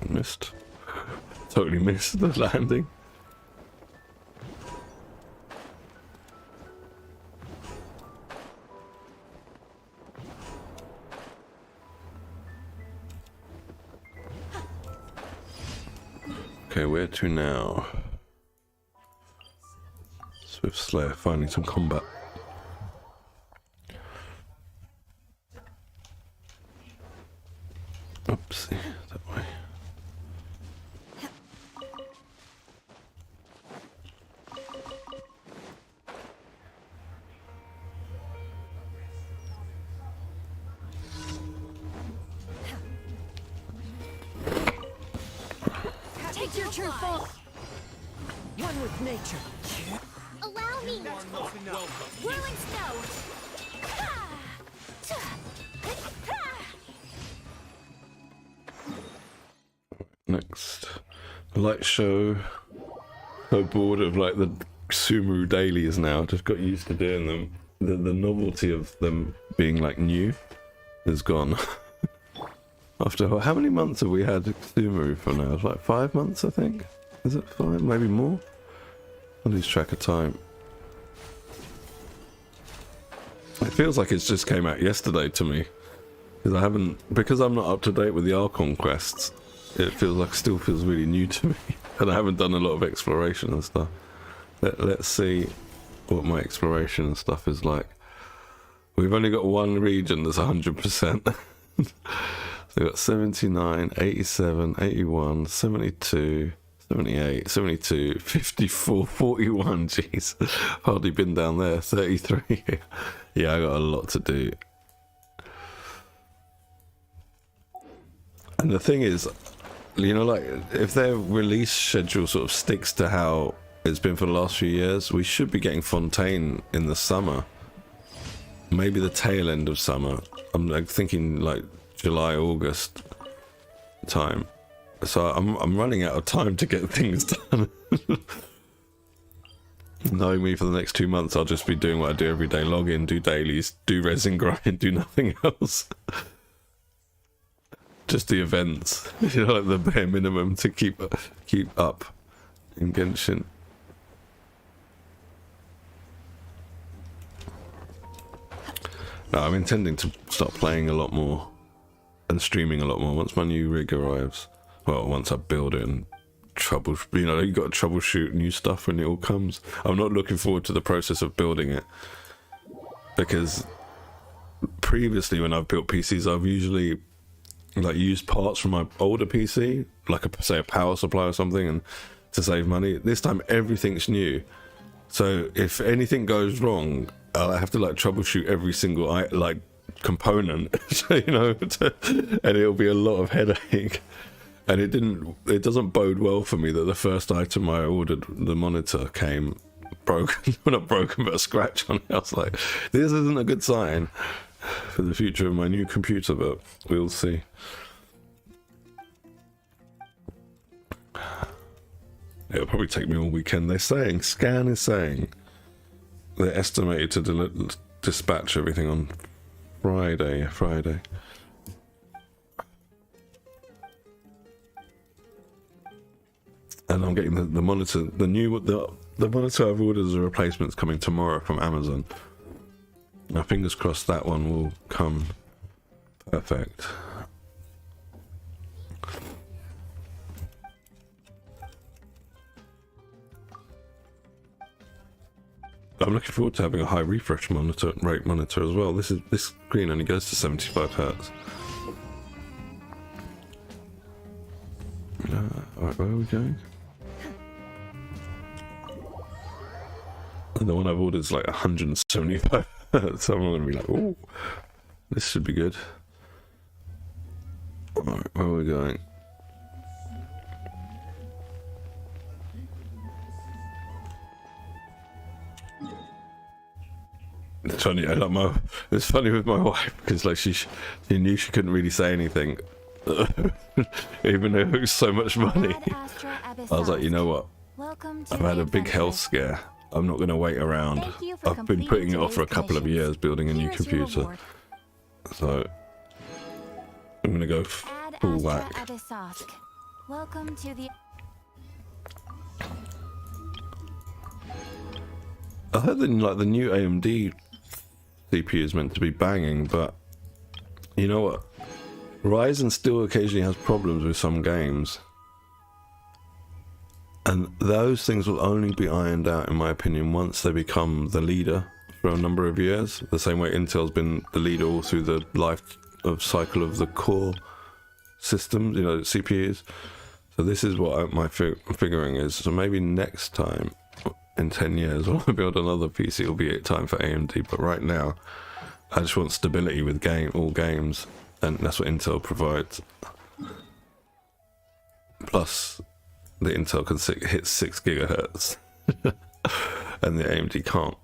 Speaker 1: Missed. Totally missed the landing. Okay, where to now? Swift Slayer, finding some combat. Oopsie, that way.
Speaker 3: Take your true form. One with nature.
Speaker 2: Allow me.
Speaker 4: Whirling snow.
Speaker 1: Next, light show. So bored of like the Sumeru dailies now. Just got used to doing them. The novelty of them being like new is gone. After how many months have we had Sumeru for now? It's like 5 months, I think. Is it 5? Maybe more. I lose track of time. It feels like it's just came out yesterday to me, because I'm not up to date with the Archon quests. It still feels really new to me, and I haven't done a lot of exploration and stuff. Let's see what my exploration and stuff is like. We've only got one region that's 100%. So we've got 79, 87, 81, 72, 78, 72, 54, 41. Jeez, hardly been down there. 33. Yeah, I got a lot to do. And the thing is, like, if their release schedule sort of sticks to how it's been for the last few years, we should be getting Fontaine in the summer. Maybe the tail end of summer. I'm like thinking like July, August. time. So I'm running out of time to get things done. Knowing me for the next 2 months, I'll just be doing what I do every day: log in, do dailies, do resin grind, do nothing else. Just the events, you know, like the bare minimum to keep up in Genshin. No, I'm intending to start playing a lot more and streaming a lot more once my new rig arrives. Well, once I build it and you know, you got to troubleshoot new stuff when it all comes. I'm not looking forward to the process of building it, because previously when I've built PCs, I've usually like used parts from my older PC, like say a power supply or something, and to save money. This time everything's new, so if anything goes wrong, I have to like troubleshoot every single like component, you know, and it'll be a lot of headache. And it doesn't bode well for me that the first item I ordered, the monitor, came broken. Well, not broken, but a scratch on it. I was like, this isn't a good sign for the future of my new computer, but we'll see. It'll probably take me all weekend. Scan is saying they're estimated to dispatch everything on Friday. And I'm getting the monitor, the monitor I've ordered as a replacement's coming tomorrow from Amazon. Now, fingers crossed that one will come perfect. I'm looking forward to having a high refresh rate monitor as well. This screen only goes to 75 Hz. Alright, where are we going? And the one I've ordered is like 175 Hz, so I'm going to be like, ooh, this should be good. Alright, where are we going? It's funny, it's funny with my wife, because like she knew she couldn't really say anything, even though it was so much money. I was like, you know what? I've had a big health scare. I'm not going to wait around. I've been putting it off for a couple of years building a new computer. So I'm going to go full whack.
Speaker 4: Welcome to the...
Speaker 1: I heard that like the new AMD CPU is meant to be banging, but you know what? Ryzen still occasionally has problems with some games. And those things will only be ironed out, in my opinion, once they become the leader for a number of years. The same way Intel's been the leader all through the life of cycle of the core systems, you know, CPUs. So this is what my figuring is. So maybe next time, in 10 years, when I build another PC, it'll be time for AMD. But right now, I just want stability with all games, and that's what Intel provides. Plus, the Intel can hit 6 gigahertz, and the AMD can't.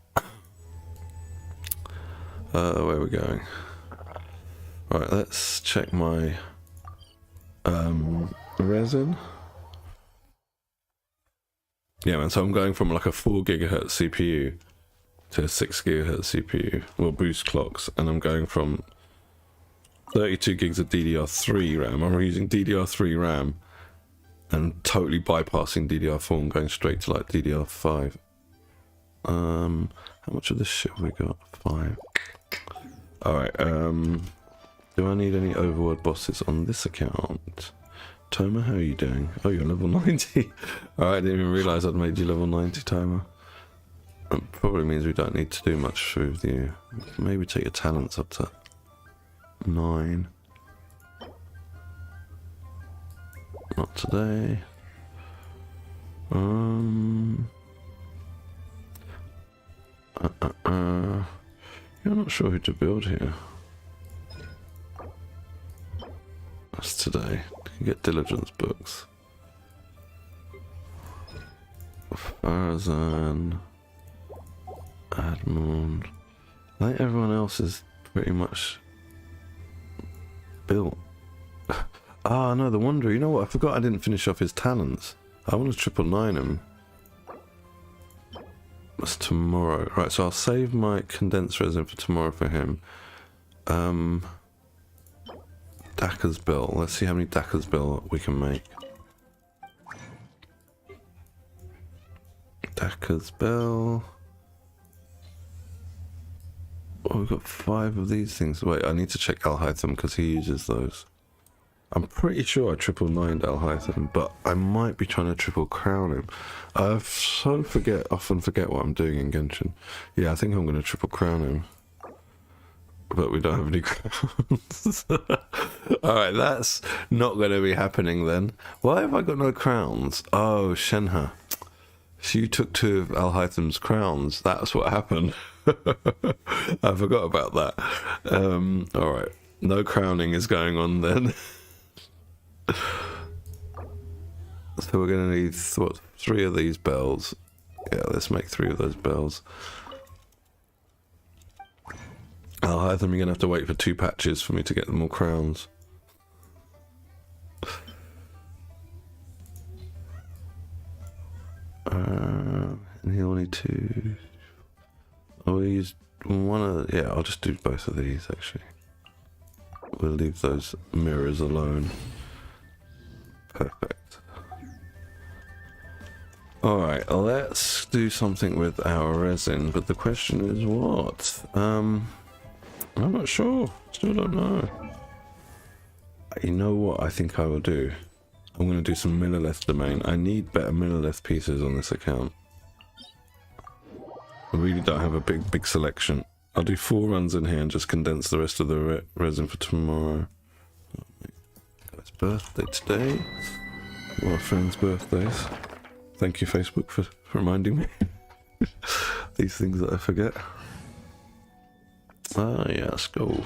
Speaker 1: Where are we going? Right, let's check my resin. Yeah, man, so I'm going from like a 4 gigahertz CPU to a 6 gigahertz CPU, well, boost clocks, and I'm going from 32 gigs of DDR3 RAM. I'm using DDR3 RAM and totally bypassing DDR4 and going straight to like DDR5. How much of this shit have we got? 5. Alright, do I need any overworld bosses on this account? Toma, how are you doing? Oh, you're level 90. Alright, I didn't even realise I'd made you level 90, Toma. That probably means we don't need to do much with you. Maybe take your talents up to 9. Not today. Yeah, I'm not sure who to build here. That's today. You can get diligence books. Farazan. Admund. I think everyone else is pretty much built. Ah, no, the Wanderer. You know what? I forgot I didn't finish off his talents. I want to 999 him. That's tomorrow. Right, so I'll save my condensed resin for tomorrow for him. Dakka's Bell. Let's see how many Dakka's Bell we can make. Dakka's Bell. Oh, we've got 5 of these things. Wait, I need to check Alhaitham because he uses those. I'm pretty sure I 999'd Alhaitham, but I might be trying to triple crown him. I often forget what I'm doing in Genshin. Yeah, I think I'm going to triple crown him. But we don't have any crowns. Alright, that's not going to be happening then. Why have I got no crowns? Oh, Shenhe. So you took 2 of Alhaitham's crowns. That's what happened. I forgot about that. Alright, no crowning is going on then. So we're going to need, what, 3 of these bells. Yeah, let's make 3 of those bells. Alhaitham, you're going to have to wait for 2 patches for me to get more crowns. And he'll need 2. I'll use one of, yeah, I'll just do both of these actually. We'll leave those mirrors alone. Perfect. Alright, let's do something with our resin, but the question is what? I'm not sure. Still don't know. You know what I think I will do? I'm going to do some millilith domain. I need better millilith pieces on this account. I really don't have a big selection. I'll do 4 runs in here and just condense the rest of the resin for tomorrow. It's birthday today. One of my friends' birthdays. Thank you, Facebook, for reminding me. These things that I forget. Ah, yeah, let's go.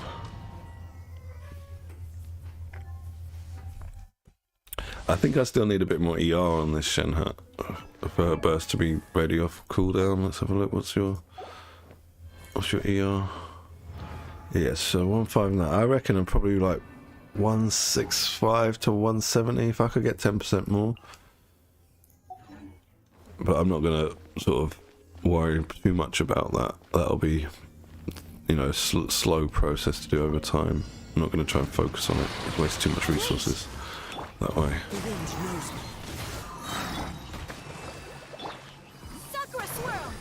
Speaker 1: I think I still need a bit more ER on this Shenhe for her burst to be ready off cooldown. Let's have a look. What's your ER? Yes, so 159. I reckon I'm probably like 165 to 170 if I could get 10% more. But I'm not gonna sort of worry too much about that. That'll be, you know, a slow process to do over time. I'm not gonna try and focus on it. It wastes too much resources that way.
Speaker 3: The wind knows me.
Speaker 4: Sakura swirl.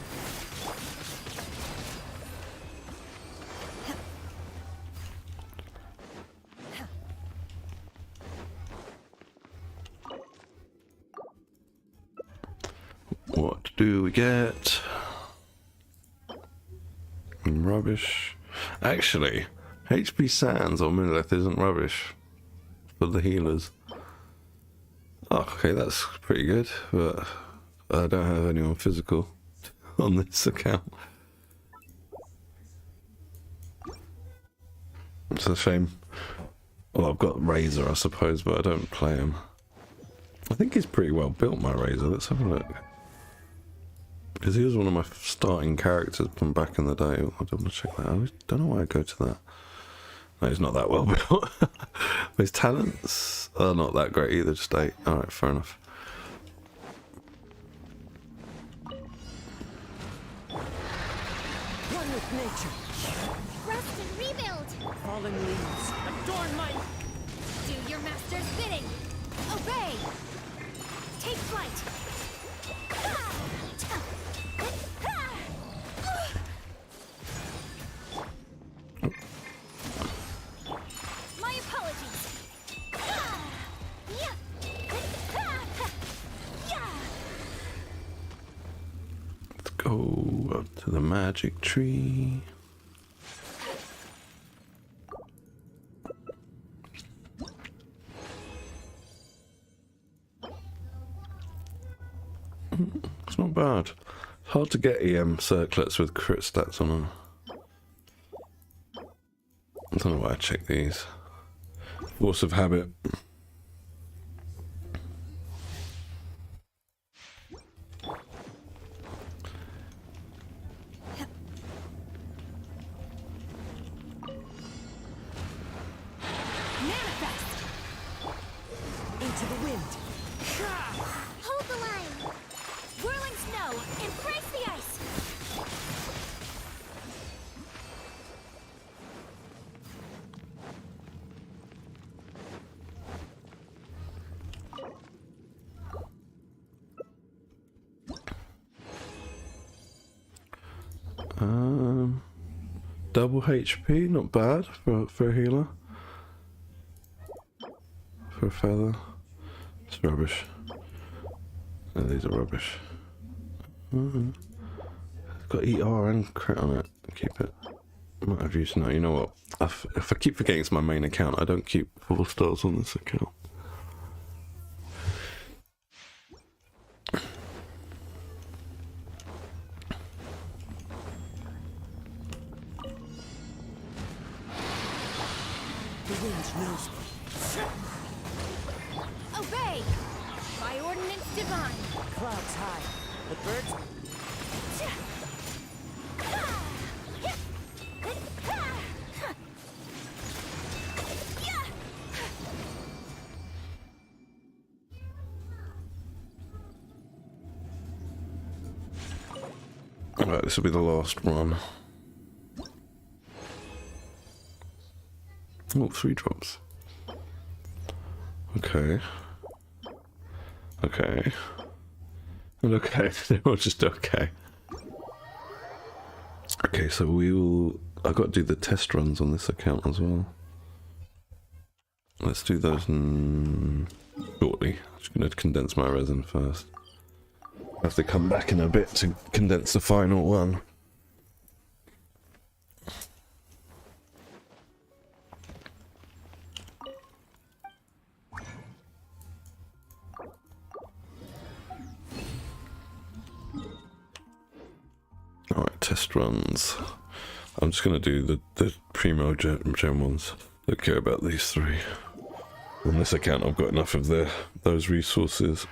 Speaker 1: What do we get? Rubbish. Actually, HP Sands or Millilith isn't rubbish for the healers. Oh, okay, that's pretty good, but I don't have anyone physical on this account. It's a shame. Well, I've got Razor, I suppose, but I don't play him. I think he's pretty well built, my Razor. Let's have a look. Because he was one of my starting characters from back in the day. I don't want to check that out. I don't know why I go to that. No, he's not that well built. His talents are not that great either, just 8. Alright, fair enough.
Speaker 3: One with nature.
Speaker 2: Rest and rebuild.
Speaker 3: Fallen leaves. Adorn my...
Speaker 4: Do your master's bidding. Obey. Take flight. My apologies.
Speaker 1: Let's go up to the magic tree. It's not bad. It's hard to get EM circlets with crit stats on them. I don't know why I check these. Force of habit.
Speaker 3: into the wind.
Speaker 2: Hold the line.
Speaker 4: Whirling snow, embrace the ice.
Speaker 1: Double HP, not bad for a healer. For a feather. It's rubbish. No, these are rubbish. It's got ER and crit on it. Keep it. I might have used no. You know what? If I keep forgetting it's my main account, I don't keep 4 stars on this account.
Speaker 3: The wind's nose.
Speaker 4: Obey! By ordinance divine.
Speaker 3: Clouds high. The birds.
Speaker 1: Alright, this will be the last one. Oh, 3 drops. Okay. Okay. And okay, they were just okay. Okay, so I've got to do the test runs on this account as well. Let's do those shortly. I'm just going to condense my resin first. I have to come back in a bit to condense the final one. Alright, test runs. I'm just going to do the primo gem ones. Don't care about these 3. On this account I've got enough of those resources.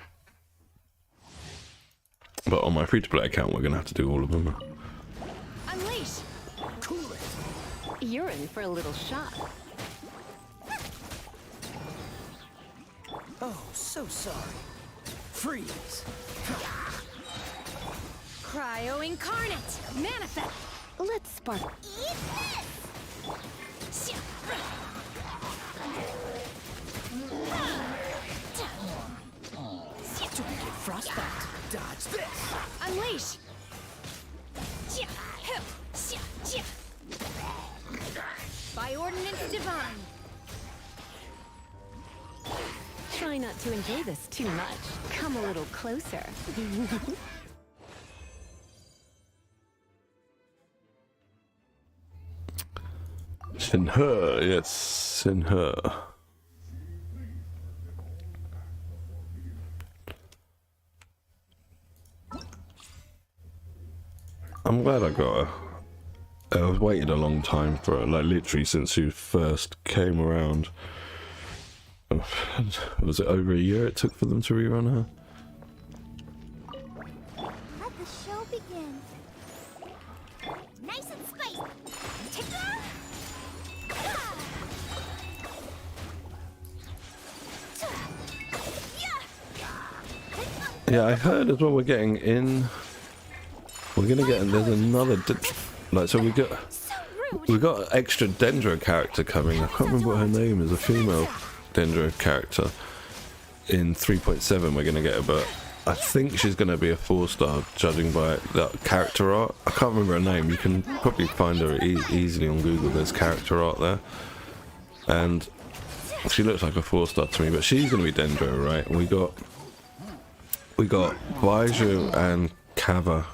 Speaker 1: But on my free-to-play account we're going to have to do all of them.
Speaker 4: Unleash!
Speaker 3: Cool it.
Speaker 5: You're in for a little shock.
Speaker 3: Oh, so sorry. Freeze.
Speaker 4: Cryo incarnate! Manifest!
Speaker 5: Let's spark.
Speaker 2: Eat this!
Speaker 3: Don't get frostbite. Dodge this.
Speaker 4: Unleash! By ordinance divine.
Speaker 5: Try not to enjoy this too much. Come a little closer.
Speaker 1: Sinher, yes, Sinher. I'm glad I got her. I've waited a long time for her, like literally since she first came around. Was it over a year it took for them to rerun her?
Speaker 2: Let the show begin. Nice and spicy.
Speaker 1: Yeah, I heard as well we're getting in. We're gonna get, there's another, like, so we got extra Dendro character coming. I can't remember what her name is, a female Dendro character. In 3.7 we're gonna get her, but I think she's gonna be a 4-star judging by that character art. I can't remember her name, you can probably find her easily on Google, there's character art there. And she looks like a 4-star to me, but she's gonna be Dendro, right? We got Baiju and Kava,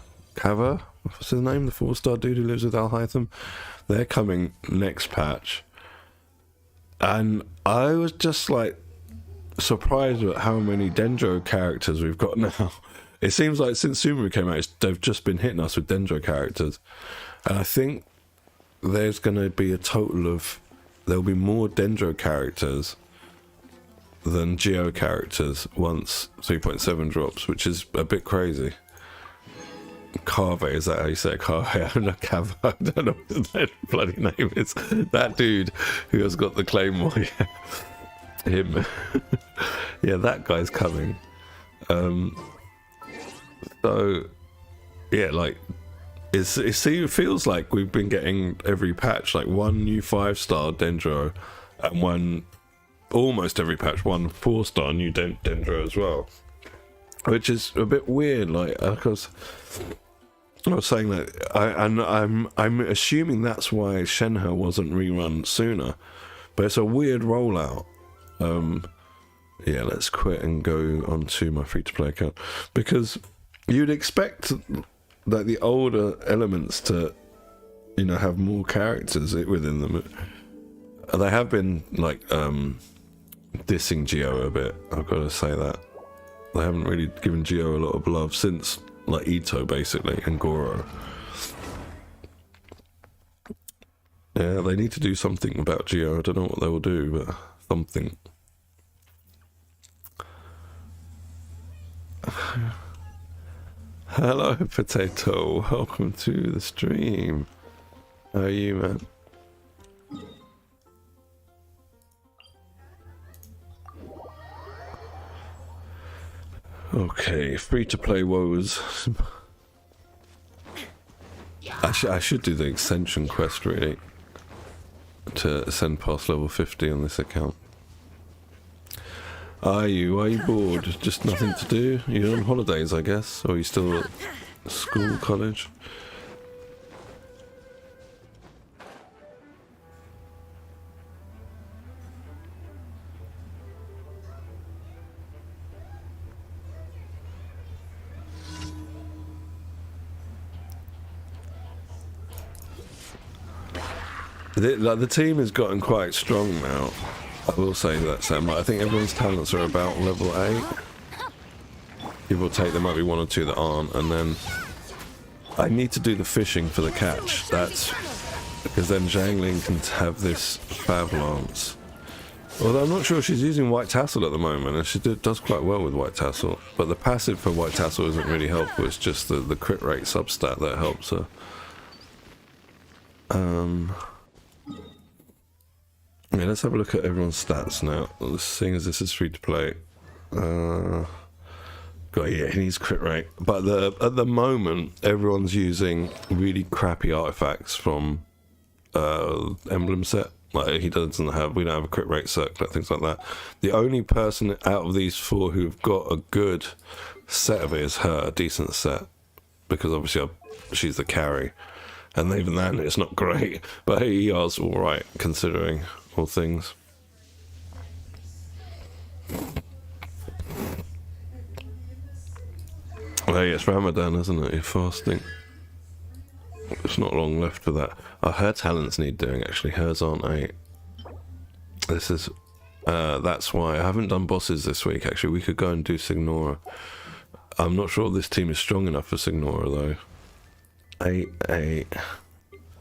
Speaker 1: what's his name? The 4-star dude who lives with Alhaitham. They're coming next patch. And I was just like surprised at how many Dendro characters we've got now. It seems like since Sumeru came out, they've just been hitting us with Dendro characters. And I think there's going to be a total of, there'll be more Dendro characters than Geo characters once 3.7 drops, which is a bit crazy. Carve, is that how you say it? Carve? I don't know what that bloody name is. That dude who has got the claymore, yeah. Him. Yeah, that guy's coming. So yeah, like it feels like we've been getting every patch like one new 5-star Dendro and one almost every patch one 4-star new Dendro as well, which is a bit weird. Like because I was saying that I'm assuming that's why Shenhe wasn't rerun sooner, but it's a weird rollout. Yeah, let's quit and go on to my free-to-play account, because you'd expect like the older elements to, you know, have more characters within them. They have been like dissing Geo a bit, I've got to say that. They haven't really given Geo a lot of love since like Ito basically and Goro. Yeah, they need to do something about Geo. I don't know what they will do, but something. Hello, Potato. Welcome to the stream. How are you, man? Okay, free-to-play woes. I should do the extension quest, really, to ascend past level 50 on this account. Are you bored? Just nothing to do? You're on holidays, I guess? Or are you still at school, college? The team has gotten quite strong now. I will say that, Sam. I think everyone's talents are about level 8. Give or take, there might be one or two that aren't, and then I need to do the fishing for the catch. That's because then Zhangling can have this Fav Lance. Although I'm not sure she's using White Tassel at the moment, and she does quite well with White Tassel. But the passive for White Tassel isn't really helpful. It's just the crit rate substat that helps her. Yeah, let's have a look at everyone's stats now. Seeing as this is free to play. God, yeah, he needs crit rate. But at the moment, everyone's using really crappy artifacts from Emblem set. Like we don't have a crit rate circlet, things like that. The only person out of these 4 who've got a good set of it is her, a decent set, because obviously she's the carry. And even then, it's not great, but ER's alright, considering all things. Oh yeah, it's Ramadan, isn't it? You're fasting. It's not long left for that. Oh, her talents need doing, actually. Hers aren't 8. This is... that's why I haven't done bosses this week, actually. We could go and do Signora. I'm not sure this team is strong enough for Signora, though. 8, 8,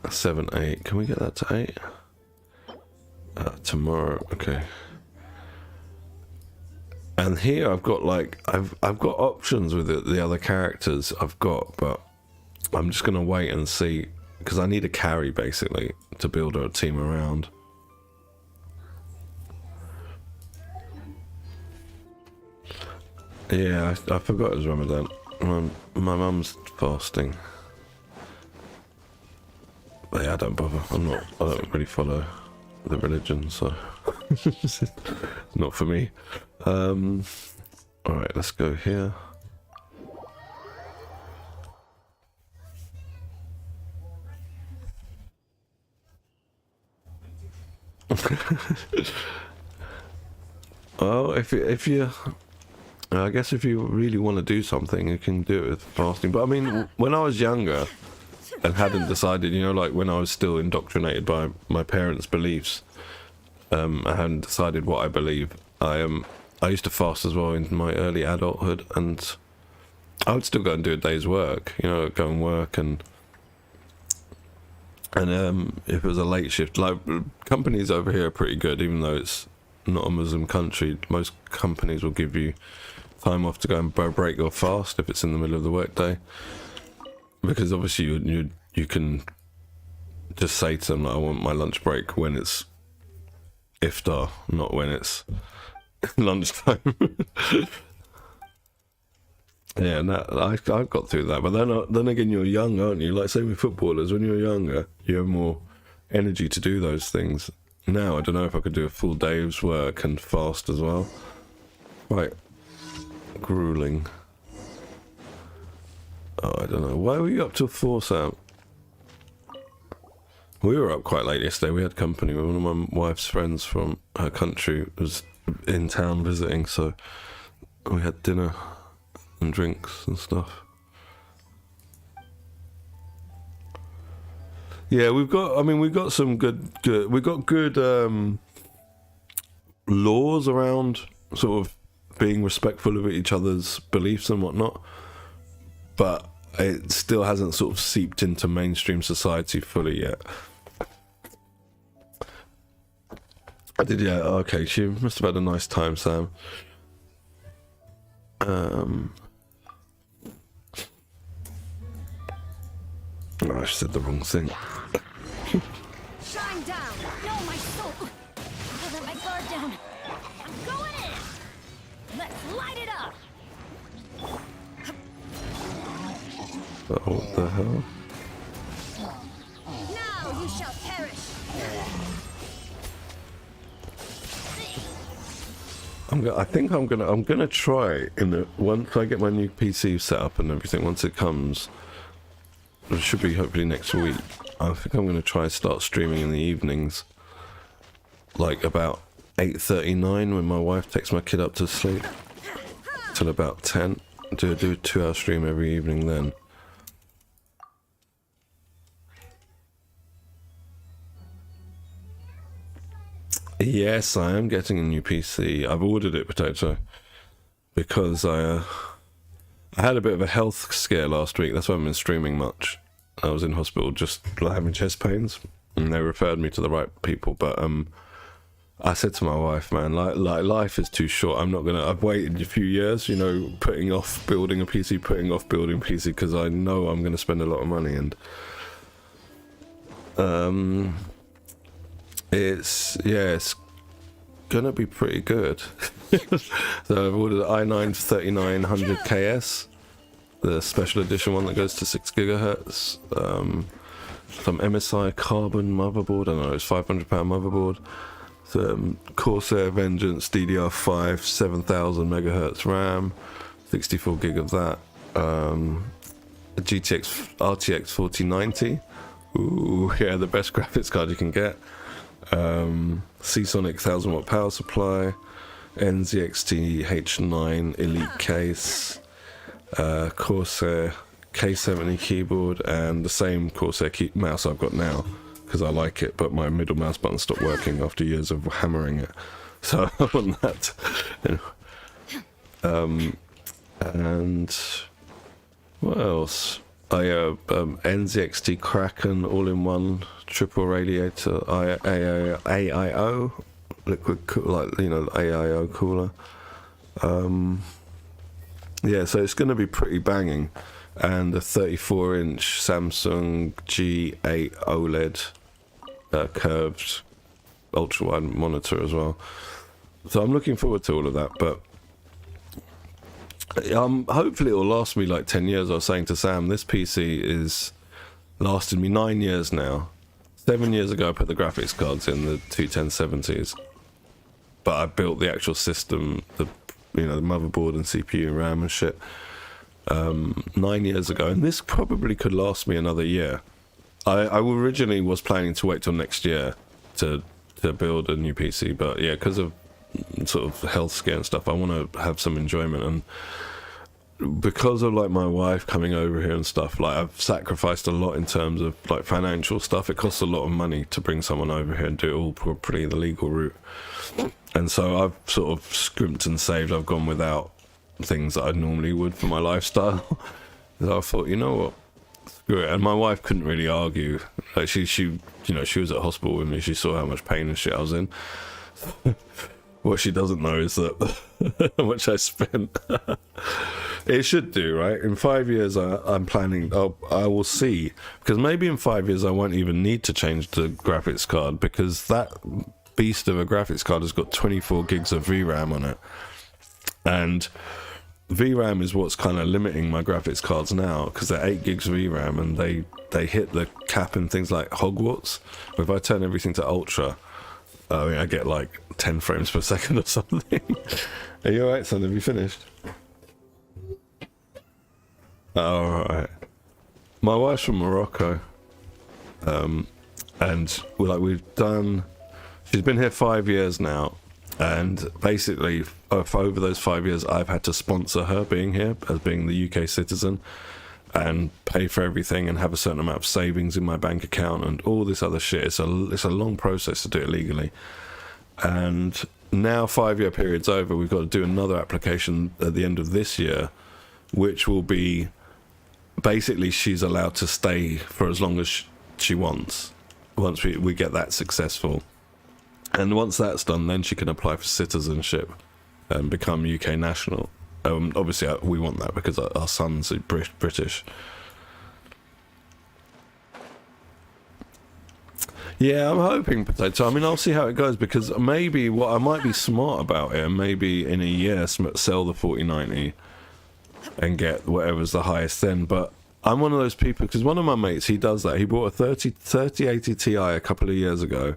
Speaker 1: 7, 8. Can we get that to 8? Tomorrow, okay. And here I've got like I've got options with the other characters I've got, but I'm just gonna wait and see because I need a carry basically to build a team around. Yeah, I forgot it was Ramadan. My mum's fasting. But yeah, I don't bother. I don't really follow the religion, so not for me. Alright, let's go here. Well, if you I guess if you really want to do something, you can do it with fasting. But I mean, when I was younger and hadn't decided, you know, like when I was still indoctrinated by my parents' beliefs, I hadn't decided what I believe. I used to fast as well in my early adulthood, and I would still go and do a day's work, you know, go and work, and if it was a late shift, like companies over here are pretty good, even though it's not a Muslim country. Most companies will give you time off to go and break your fast if it's in the middle of the workday, because obviously you can just say to them, like, I want my lunch break when it's iftar, not when it's lunchtime. Yeah, no, I've got through that, but then again, you're young, aren't you? Like, same with footballers. When you're younger, you have more energy to do those things. Now, I don't know if I could do a full day's work and fast as well. Quite grueling. Oh, I don't know. Why were you up till 4, Sam? We were up quite late yesterday. We had company. One of my wife's friends from her country was in town visiting, so we had dinner and drinks and stuff. Yeah, we've got some good we've got good laws around sort of being respectful of each other's beliefs and whatnot, but it still hasn't sort of seeped into mainstream society fully yet. Yeah, okay, she must have had a nice time, Sam. Oh, I said the wrong thing.
Speaker 4: Shine down! No, my soul! I'll let my guard down. I'm going in! Let's light it up!
Speaker 1: Oh, what the hell?
Speaker 4: Now you shall perish!
Speaker 1: I think I'm gonna try once I get my new PC set up and everything. Once it comes, it should be hopefully next week. I think I'm gonna try start streaming in the evenings, like about 8:39 when my wife takes my kid up to sleep, till about 10. Do a 2-hour stream every evening then. Yes, I am getting a new PC. I've ordered it, Potato, because I had a bit of a health scare last week. That's why I haven't been streaming much. I was in hospital just having chest pains, and they referred me to the right people. But I said to my wife, man, like life is too short. I've waited a few years, putting off building a PC, because I know I'm gonna spend a lot of money, and it's gonna be pretty good. So I've ordered the i9 3900KS, the special edition one that goes to 6 gigahertz. Some MSI carbon motherboard. I don't know, it's £500 motherboard. Some Corsair Vengeance DDR5 7000 megahertz RAM, 64 gig of that. A GTX RTX 4090. Ooh, yeah, the best graphics card you can get. Seasonic 1000 watt power supply, NZXT H9 Elite case, Corsair K70 keyboard, and the same Corsair mouse I've got now because I like it, but my middle mouse button stopped working after years of hammering it, so I want that. And what else? NZXT Kraken all-in-one triple radiator AIO liquid AIO cooler. Yeah, so it's going to be pretty banging, and a 34-inch Samsung G8 OLED curved ultra-wide monitor as well. So I'm looking forward to all of that, but hopefully it will last me like 10 years. I was saying to Sam, this PC is lasted me 9 years now. 7 years ago I put the graphics cards in, the two 1070s, but I built the actual system, the motherboard and CPU and RAM and shit 9 years ago, and this probably could last me another year. I originally was planning to wait till next year to build a new PC, but yeah, because of sort of health scare and stuff, I want to have some enjoyment, and because of like my wife coming over here and stuff, like I've sacrificed a lot in terms of like financial stuff. It costs a lot of money to bring someone over here and do it all properly, the legal route, and so I've sort of scrimped and saved. I've gone without things that I normally would for my lifestyle. So I thought, you know what, screw it. And my wife couldn't really argue. Like she was at hospital with me. She saw how much pain and shit I was in. What she doesn't know is that how much I spent. It should do, right? In 5 years, I'm planning. I will see, because maybe in 5 years I won't even need to change the graphics card, because that beast of a graphics card has got 24 gigs of VRAM on it, and VRAM is what's kind of limiting my graphics cards now, because they're 8 gigs VRAM and they hit the cap in things like Hogwarts. If I turn everything to ultra, I mean, I get like 10 frames per second or something. Are you alright, son? Have you finished? Oh, alright. My wife's from Morocco, and we've done. She's been here 5 years now, and basically, over those 5 years, I've had to sponsor her being here as being the UK citizen, and pay for everything, and have a certain amount of savings in my bank account, and all this other shit. It's a long process to do it legally, and now 5-year period's over. We've got to do another application at the end of this year, which will be basically she's allowed to stay for as long as she wants. Once we get that successful. And once that's done, then she can apply for citizenship and become UK national. Obviously, we want that because our son's British. Yeah, I'm hoping, Potato. I mean, I'll see how it goes, because maybe what I might be smart about it, maybe in a year sell the 4090 and get whatever's the highest then. But I'm one of those people, because one of my mates, he does that. He bought a 3080 Ti a couple of years ago,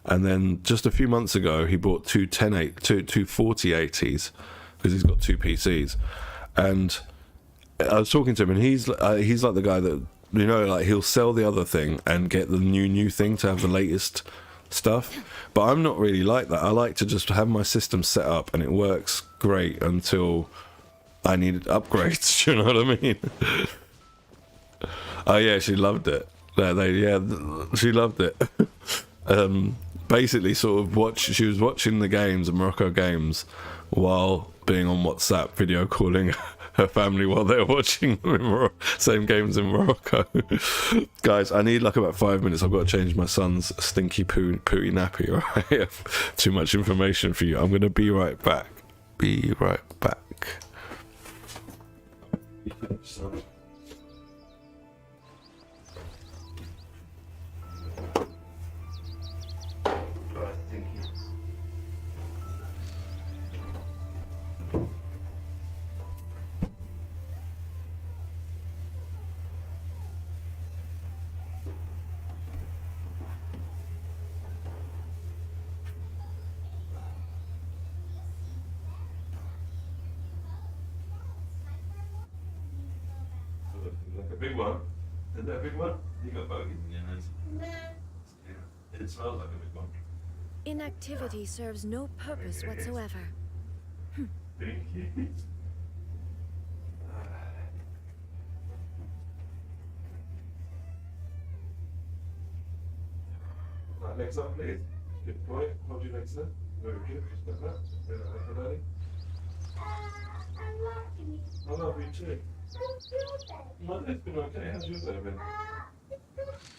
Speaker 1: and then just a few months ago he bought two 4080s, because he's got 2 PCs. And I was talking to him, and he's like the guy that, you know, like he'll sell the other thing and get the new thing to have the latest stuff. But I'm not really like that. I like to just have my system set up and it works great until I need upgrades. You know what I mean? Oh yeah, she loved it. She loved it. Basically, sort of she was watching the games, the Morocco games, while being on WhatsApp, video calling her family while they're watching the same games in Morocco. Guys, I need like about 5 minutes. I've got to change my son's stinky pooey nappy. Right? Too much information for you. I'm gonna be right back. Be right back. Like a big one. Is that a big one? You got bogeys in your nose.
Speaker 2: No.
Speaker 1: Yeah. It smells like a big one.
Speaker 5: Inactivity serves no purpose whatsoever.
Speaker 1: Thank you. Right, legs up, please. Good boy. Hold your legs there. Very good. Just like that. Very like that, Daddy.
Speaker 2: I'm laughing.
Speaker 1: I love you too.
Speaker 2: How's your day?
Speaker 1: My day's been okay. How's your day been?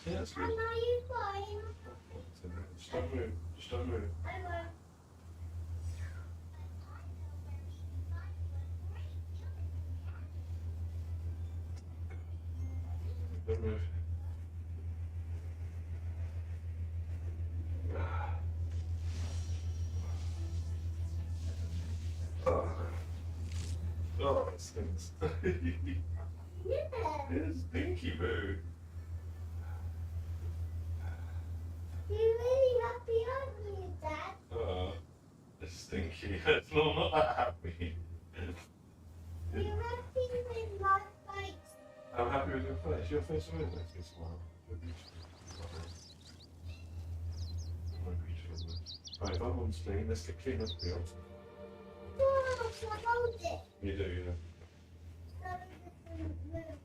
Speaker 1: Yeah, it's good.
Speaker 2: And are you fine?
Speaker 1: Just don't move. Just don't move.
Speaker 2: I won't.
Speaker 1: Don't move. Oh, it stinks.
Speaker 2: Yeah.
Speaker 1: It's stinky, boo.
Speaker 2: You're really happy, aren't you, Dad?
Speaker 1: It's stinky. It's not that happy.
Speaker 2: You're happy with my face.
Speaker 1: I'm happy with your face. Your face always makes me smile. You're beautiful. My beautiful. Right, if I'm on screen, let's get clean up the old.
Speaker 2: Oh, so hold it.
Speaker 1: You do, yeah.
Speaker 2: So it doesn't move.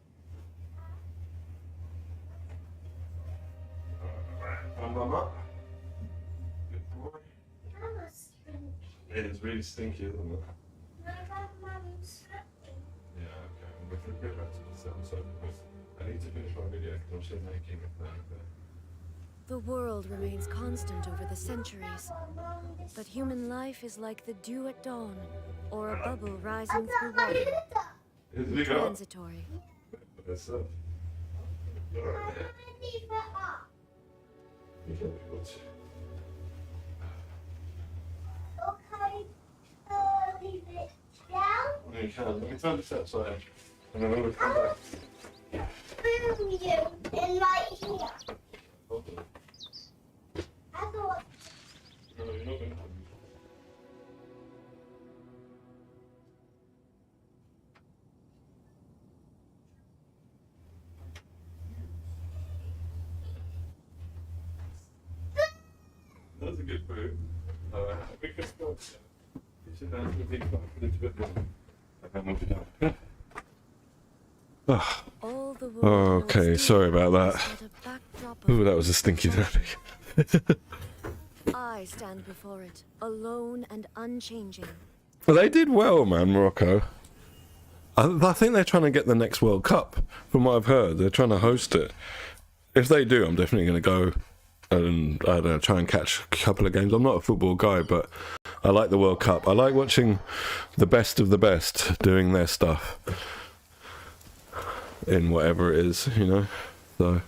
Speaker 1: Bum up. Good boy.
Speaker 2: I'm a stink.
Speaker 1: It is really stinky, isn't it?
Speaker 2: My mum's happy.
Speaker 1: Yeah, okay. We're going to go back to the 7 because I need to finish my video because I'm still making it there.
Speaker 5: The world remains constant over the centuries, but human life is like the dew at dawn, or a bubble rising through water,
Speaker 1: Is it big up?
Speaker 5: transitory.
Speaker 1: That's
Speaker 2: I'm ready for up.
Speaker 1: You can be able to. when you can. Let me turn this outside, and then we'll come back.
Speaker 2: Boom you in right here. I thought.
Speaker 1: No, you're not going to. That's a good move. We can go. You sit down and think about it a bit more. Okay, move it down.
Speaker 5: All the world
Speaker 1: Okay,
Speaker 5: knows
Speaker 1: sorry about that.
Speaker 5: is but a backdrop of
Speaker 1: Ooh, that was a stinky dirty.
Speaker 5: I stand before it, alone and unchanging.
Speaker 1: Well, they did well, man, Morocco. I think they're trying to get the next World Cup, from what I've heard. They're trying to host it. If they do, I'm definitely going to go and, I don't know, try and catch a couple of games. I'm not a football guy, but I like the World Cup. I like watching the best of the best doing their stuff in whatever it is, you know? So...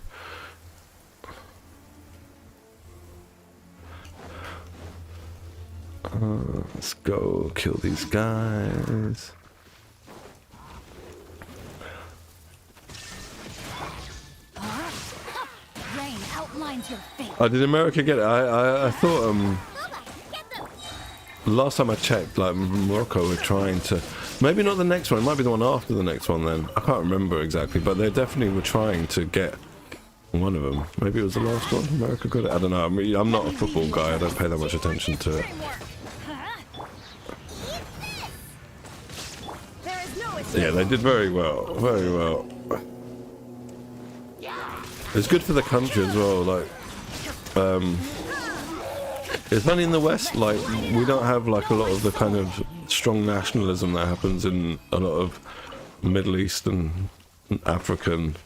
Speaker 1: let's go kill these guys.
Speaker 4: Rain outlines your fate.
Speaker 1: Oh, did America get it? I thought last time I checked, like Morocco were trying to, maybe not the next one, it might be the one after the next one then. I can't remember exactly, but they definitely were trying to get one of them. Maybe it was the last one. America got it. I don't know. I mean, I'm not a football guy. I don't pay that much attention to it.
Speaker 3: There is no escape.
Speaker 1: Yeah, they did very well. Very well. It's good for the country as well. Like, it's funny in the West. Like, we don't have like a lot of the kind of strong nationalism that happens in a lot of Middle Eastern, African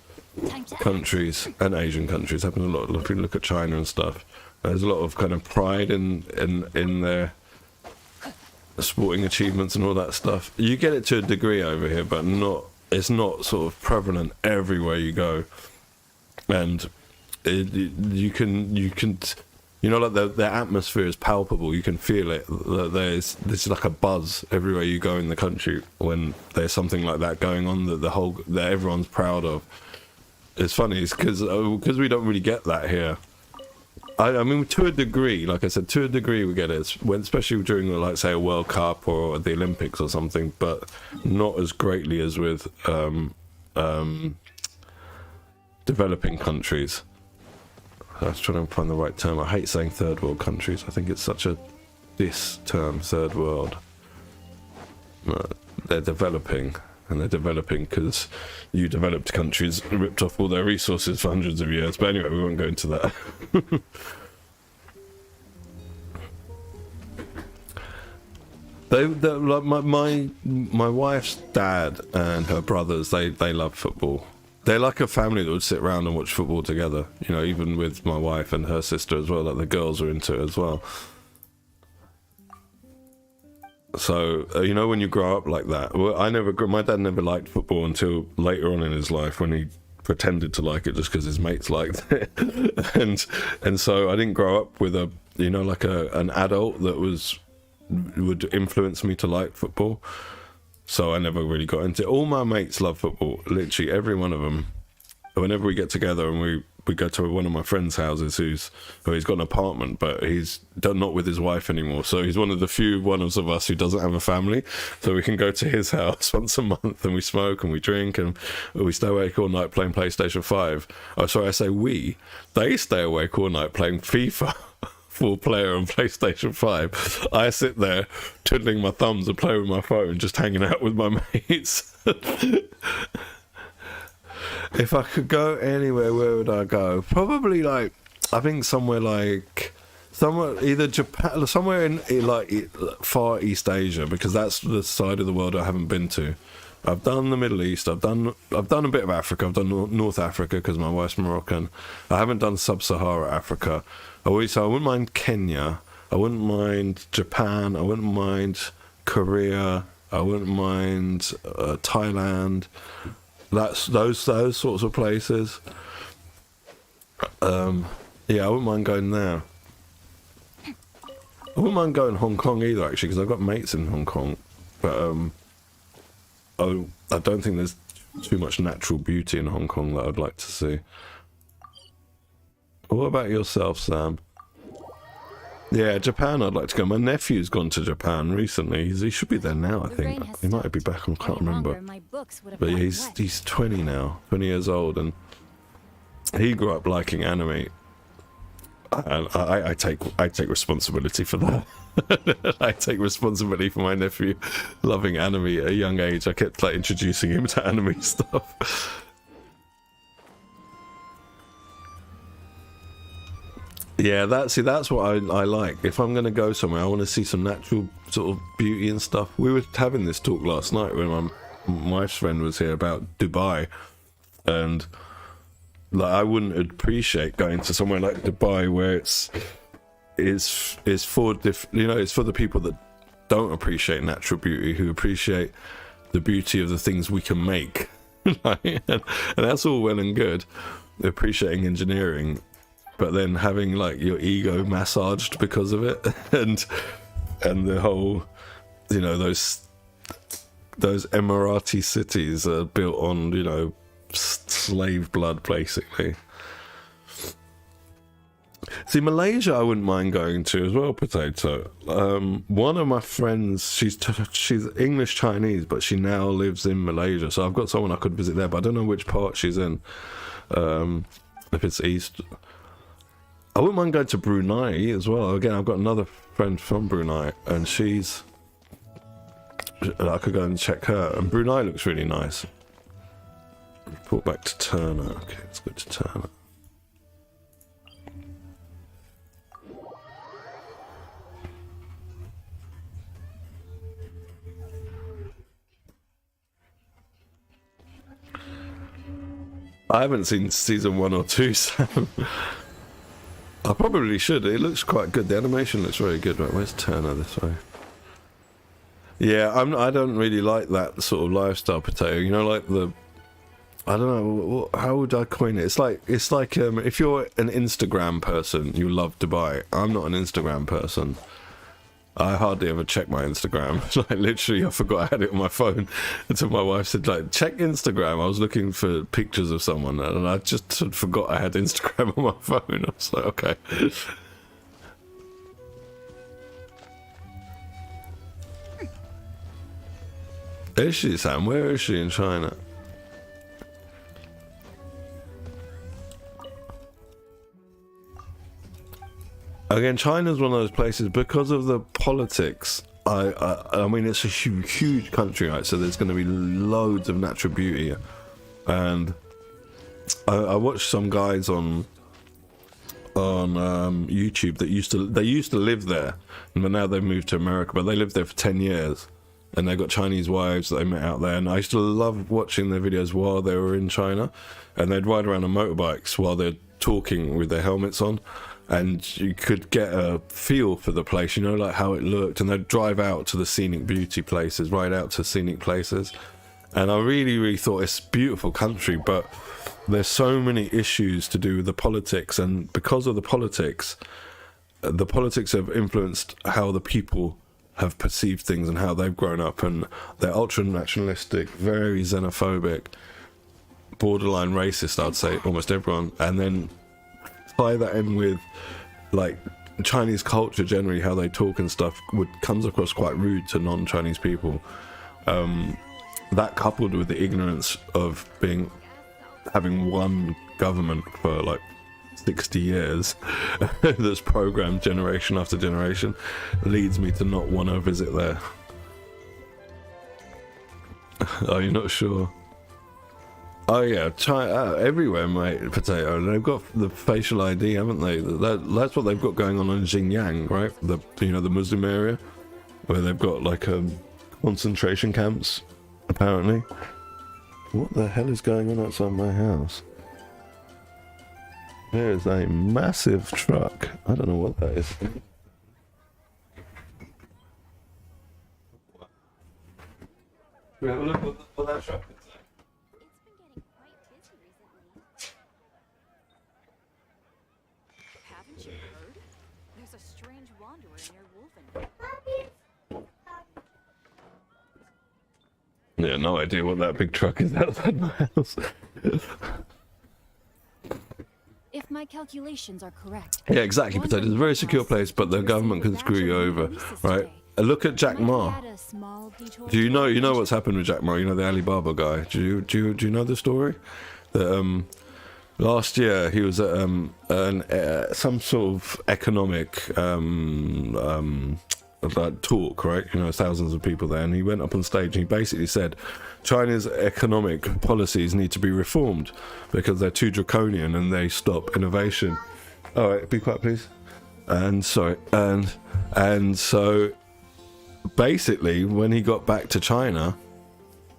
Speaker 1: countries and Asian countries. It happens a lot. If you look at China and stuff, there's a lot of kind of pride in their sporting achievements and all that stuff. You get it to a degree over here, but not. It's not sort of prevalent everywhere you go. And you can you know, like the atmosphere is palpable. You can feel it. There's like a buzz everywhere you go in the country when there's something like that going on that everyone's proud of. It's funny, it's because we don't really get that here. I mean, to a degree, like I said, to a degree we get it, especially during, like, say, a World Cup or the Olympics or something, but not as greatly as with developing countries. I was trying to find the right term. I hate saying third world countries. I think it's such a diss term, third world. They're developing. And they're developing because you developed countries ripped off all their resources for hundreds of years. But anyway, we won't go into that. Like my wife's dad and her brothers, they love football. They're like a family that would sit around and watch football together. You know, even with my wife and her sister as well. Like, the girls are into it as well. So, you know, when you grow up like that, well, my dad never liked football until later on in his life, when he pretended to like it just because his mates liked it. and so I didn't grow up with an adult that would influence me to like football. So I never really got into it. All my mates love football, literally every one of them. Whenever we get together and we go to one of my friends' houses he's got an apartment, but he's not with his wife anymore. So he's one of the few ones of us who doesn't have a family. So we can go to his house once a month and we smoke and we drink and we stay awake all night playing PlayStation 5. Oh, sorry, I say we. They stay awake all night playing FIFA. 4-player on PlayStation 5. I sit there twiddling my thumbs and playing with my phone, just hanging out with my mates. If I could go anywhere, where would I go? Probably, like, I think somewhere either Japan, somewhere in like far East Asia, because that's the side of the world I haven't been to. I've done the Middle East. I've done a bit of Africa. I've done North Africa because my wife's Moroccan. I haven't done Sub-Sahara Africa. I wouldn't mind Kenya. I wouldn't mind Japan. I wouldn't mind Korea. I wouldn't mind Thailand. That's those sorts of places. Yeah, I wouldn't mind going there. I wouldn't mind going Hong Kong either, actually, because I've got mates in Hong Kong. But I don't think there's too much natural beauty in Hong Kong that I'd like to see. What about yourself, Sam? Yeah, Japan I'd like to go. My nephew's gone to Japan recently. He should be there now, I
Speaker 4: The rain
Speaker 1: think.
Speaker 4: has
Speaker 1: He might be
Speaker 4: stopped.
Speaker 1: back, I can't
Speaker 4: Any
Speaker 1: remember.
Speaker 4: longer, my books would have
Speaker 1: But yeah,
Speaker 4: gotten
Speaker 1: he's
Speaker 4: wet.
Speaker 1: 20 now, 20 years old, and he grew up liking anime. And I take responsibility for that. I take responsibility for my nephew loving anime at a young age. I kept like introducing him to anime stuff. Yeah, that's what I like. If I'm going to go somewhere, I want to see some natural sort of beauty and stuff. We were having this talk last night when my wife's friend was here about Dubai, and like I wouldn't appreciate going to somewhere like Dubai where it's for it's for the people that don't appreciate natural beauty, who appreciate the beauty of the things we can make. and that's all well and good, appreciating engineering, but then having like your ego massaged because of it, and the whole, those Emirati cities are built on slave blood basically. See, Malaysia I wouldn't mind going to as well, Potato. One of my friends, she's English Chinese, but she now lives in Malaysia, so I've got someone I could visit there, but I don't know which part she's in. If it's east, I wouldn't mind going to Brunei as well. Again, I've got another friend from Brunei, and I could go and check her, and Brunei looks really nice. Report back to Turner. Okay, let's go to Turner. I haven't seen season 1 or 2, Sam. I probably should. It looks quite good. The animation looks very good. Right, where's Turner this way? Yeah, I don't really like that sort of lifestyle, Potato. Like I don't know, how would I coin it? It's like if you're an Instagram person, you love Dubai. I'm not an Instagram person. I hardly ever check my Instagram. Like literally, I forgot I had it on my phone until my wife said, like, check Instagram. I was looking for pictures of someone and I just forgot I had Instagram on my phone. I was like, okay. Is she, Sam? Where is she in China? Again, China's one of those places because of the politics. I mean, it's a huge country, right? So there's going to be loads of natural beauty, and I watched some guys on YouTube that used to live there, but now they've moved to America. But they lived there for 10 years, and they got Chinese wives that they met out there. And I used to love watching their videos while they were in China, and they'd ride around on motorbikes while they're talking with their helmets on. And you could get a feel for the place, like how it looked, and they'd drive out to the scenic beauty places, ride out to scenic places, and I really thought it's a beautiful country, but there's so many issues to do with the politics, and because of the politics have influenced how the people have perceived things and how they've grown up, and they're ultra nationalistic, very xenophobic, borderline racist, I'd say, almost everyone, and then tie that in with like Chinese culture generally, how they talk and stuff comes across quite rude to non-Chinese people. That coupled with the ignorance of having one government for like 60 years that's programmed generation after generation leads me to not want to visit there. Are you not sure? Oh yeah, China, everywhere, mate. Potato. They've got the facial ID, haven't they? That's what they've got going on in Xinjiang, right? The Muslim area, where they've got like concentration camps, apparently. What the hell is going on outside my house? There is a massive truck. I don't know what that is. Can we have a look at what that truck is?
Speaker 4: Haven't you heard? There's a strange wanderer near Wolfen.
Speaker 1: Yeah, no idea what that big truck is outside my house.
Speaker 4: If my calculations are correct.
Speaker 1: Yeah, exactly. But it's a very secure place, but the government can screw you over, right? Look at Jack Ma. Do you know what's happened with Jack Ma? You know, the Alibaba guy. Do you know the story? That last year he was at some sort of economic like talk, right? You know, thousands of people there, and he went up on stage and he basically said China's economic policies need to be reformed because they're too draconian and they stop innovation. All right, be quiet, please. And so basically, when he got back to China,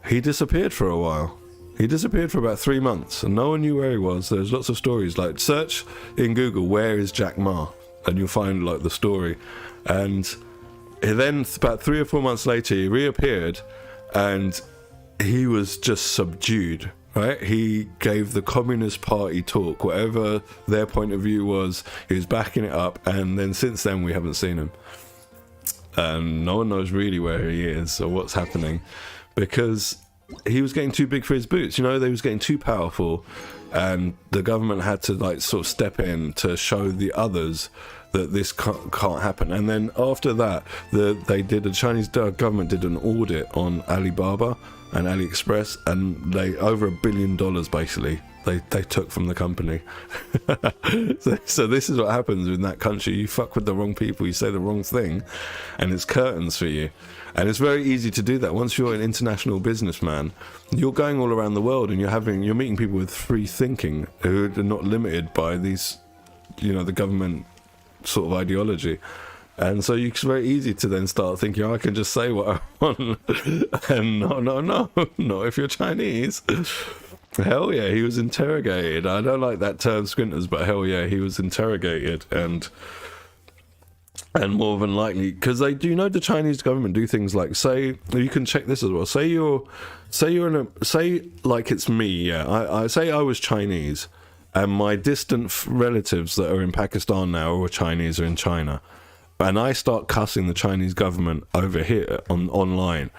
Speaker 1: he disappeared for a while. He disappeared for about 3 months, and no one knew where he was. There's lots of stories. Like, search in Google, "Where is Jack Ma?" and you'll find like the story. And then about 3 or 4 months later, he reappeared, and he was just subdued. Right? He gave the Communist Party talk, whatever their point of view was. He was backing it up, and then since then we haven't seen him. And no one knows really where he is or what's happening, because he was getting too big for his boots. You know, they was getting too powerful, and the government had to like sort of step in to show the others that this can't happen. And then after that, the Chinese government did an audit on Alibaba and AliExpress, and they over $1 billion basically they took from the company. so this is what happens in that country. You fuck with the wrong people, you say the wrong thing, and it's curtains for you. And it's very easy to do that. Once you're an international businessman, you're going all around the world, and you're meeting people with free thinking who are not limited by these, you know, the government sort of ideology. And so it's very easy to then start thinking, oh, I can just say what I want. And no, not if you're Chinese. Hell yeah, he was interrogated. I don't like that term, squinters, but hell yeah, he was interrogated. And more than likely, because they do, you know, the Chinese government do things like, say, you can check this as well. Say like it's me, yeah. I say I was Chinese, and my distant relatives that are in Pakistan now or Chinese are in China, and I start cussing the Chinese government over here online.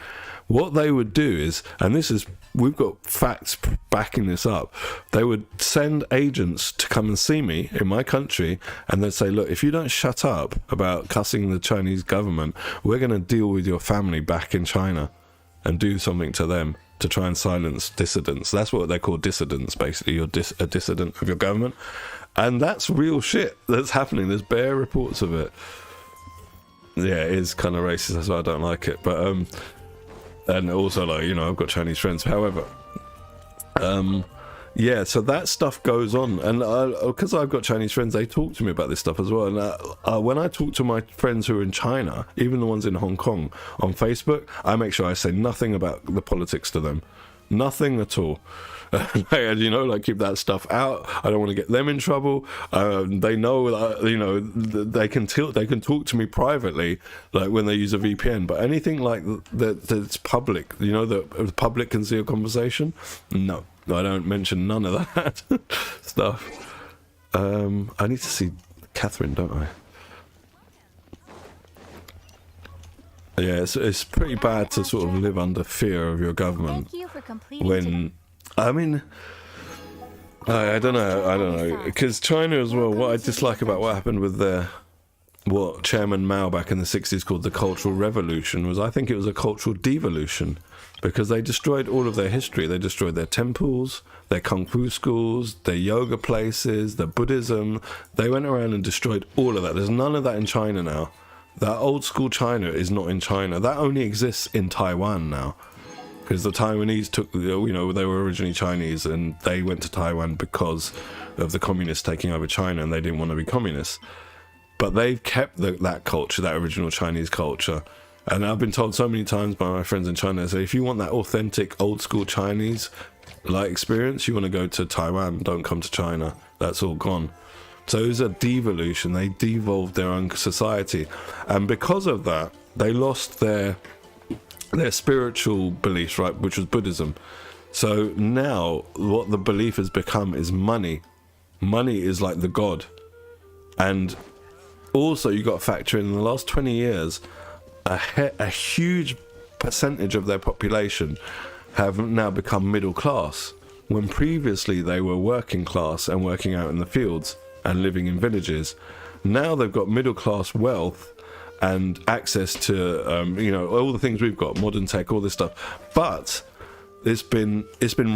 Speaker 1: What they would do is, and this is, we've got facts backing this up, they would send agents to come and see me in my country, and they'd say, look, if you don't shut up about cussing the Chinese government, we're going to deal with your family back in China and do something to them to try and silence dissidents. That's what they call dissidents, basically. You're a dissident of your government. And that's real shit that's happening. There's bare reports of it. Yeah, it is kind of racist, that's why I don't like it. But and also, like, you know, I've got Chinese friends. However, yeah, so that stuff goes on, and because I've got Chinese friends, they talk to me about this stuff as well. And when I talk to my friends who are in China, even the ones in Hong Kong, on Facebook, I make sure I say nothing about the politics to them, nothing at all. And, you know, like, keep that stuff out. I don't want to get them in trouble. They know that, you know, they can talk to me privately, like when they use a VPN. But anything like that's public, you know, that the public can see a conversation. No, I don't mention none of that stuff. I need to see Catherine, don't I? Yeah, it's pretty bad to sort of live under fear of your government.
Speaker 2: Thank you for completing
Speaker 1: When, I mean, I don't know, because China as well, what I dislike about what happened with what Chairman Mao back in the 60s called the Cultural Revolution was, I think it was a cultural devolution, because they destroyed all of their history. They destroyed their temples, their kung fu schools, their yoga places, their Buddhism. They went around and destroyed all of that. There's none of that in China now. That old school China is not in China. That only exists in Taiwan now. Because the Taiwanese took, you know, they were originally Chinese, and they went to Taiwan because of the communists taking over China, and they didn't want to be communists. But they've kept that culture, that original Chinese culture. And I've been told so many times by my friends in China, they say, if you want that authentic old school Chinese like experience, you want to go to Taiwan, don't come to China. That's all gone. So it was a devolution. They devolved their own society. And because of that, they lost their spiritual beliefs, right, which was Buddhism. So now what the belief has become is money. Money is like the god. And also you got to factor in the last 20 years, a huge percentage of their population have now become middle class, when previously they were working class and working out in the fields and living in villages. Now they've got middle class wealth and access to you know, all the things we've got, modern tech, all this stuff, but it's been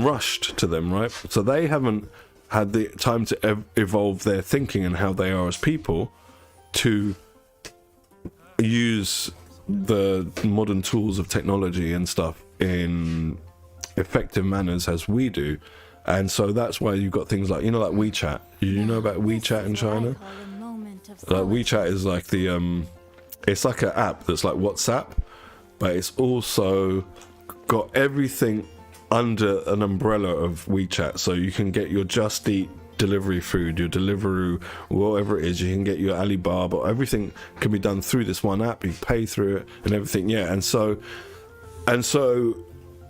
Speaker 1: rushed to them, right? So they haven't had the time to evolve their thinking and how they are as people to use the modern tools of technology and stuff in effective manners as we do. And so that's why you've got things like, you know, like WeChat. You know about WeChat in China? Like WeChat is like the it's like an app that's like WhatsApp, but it's also got everything under an umbrella of WeChat. So you can get your Just Eat delivery food, your Deliveroo, whatever it is, you can get your Alibaba, everything can be done through this one app. You pay through it and everything. Yeah. And so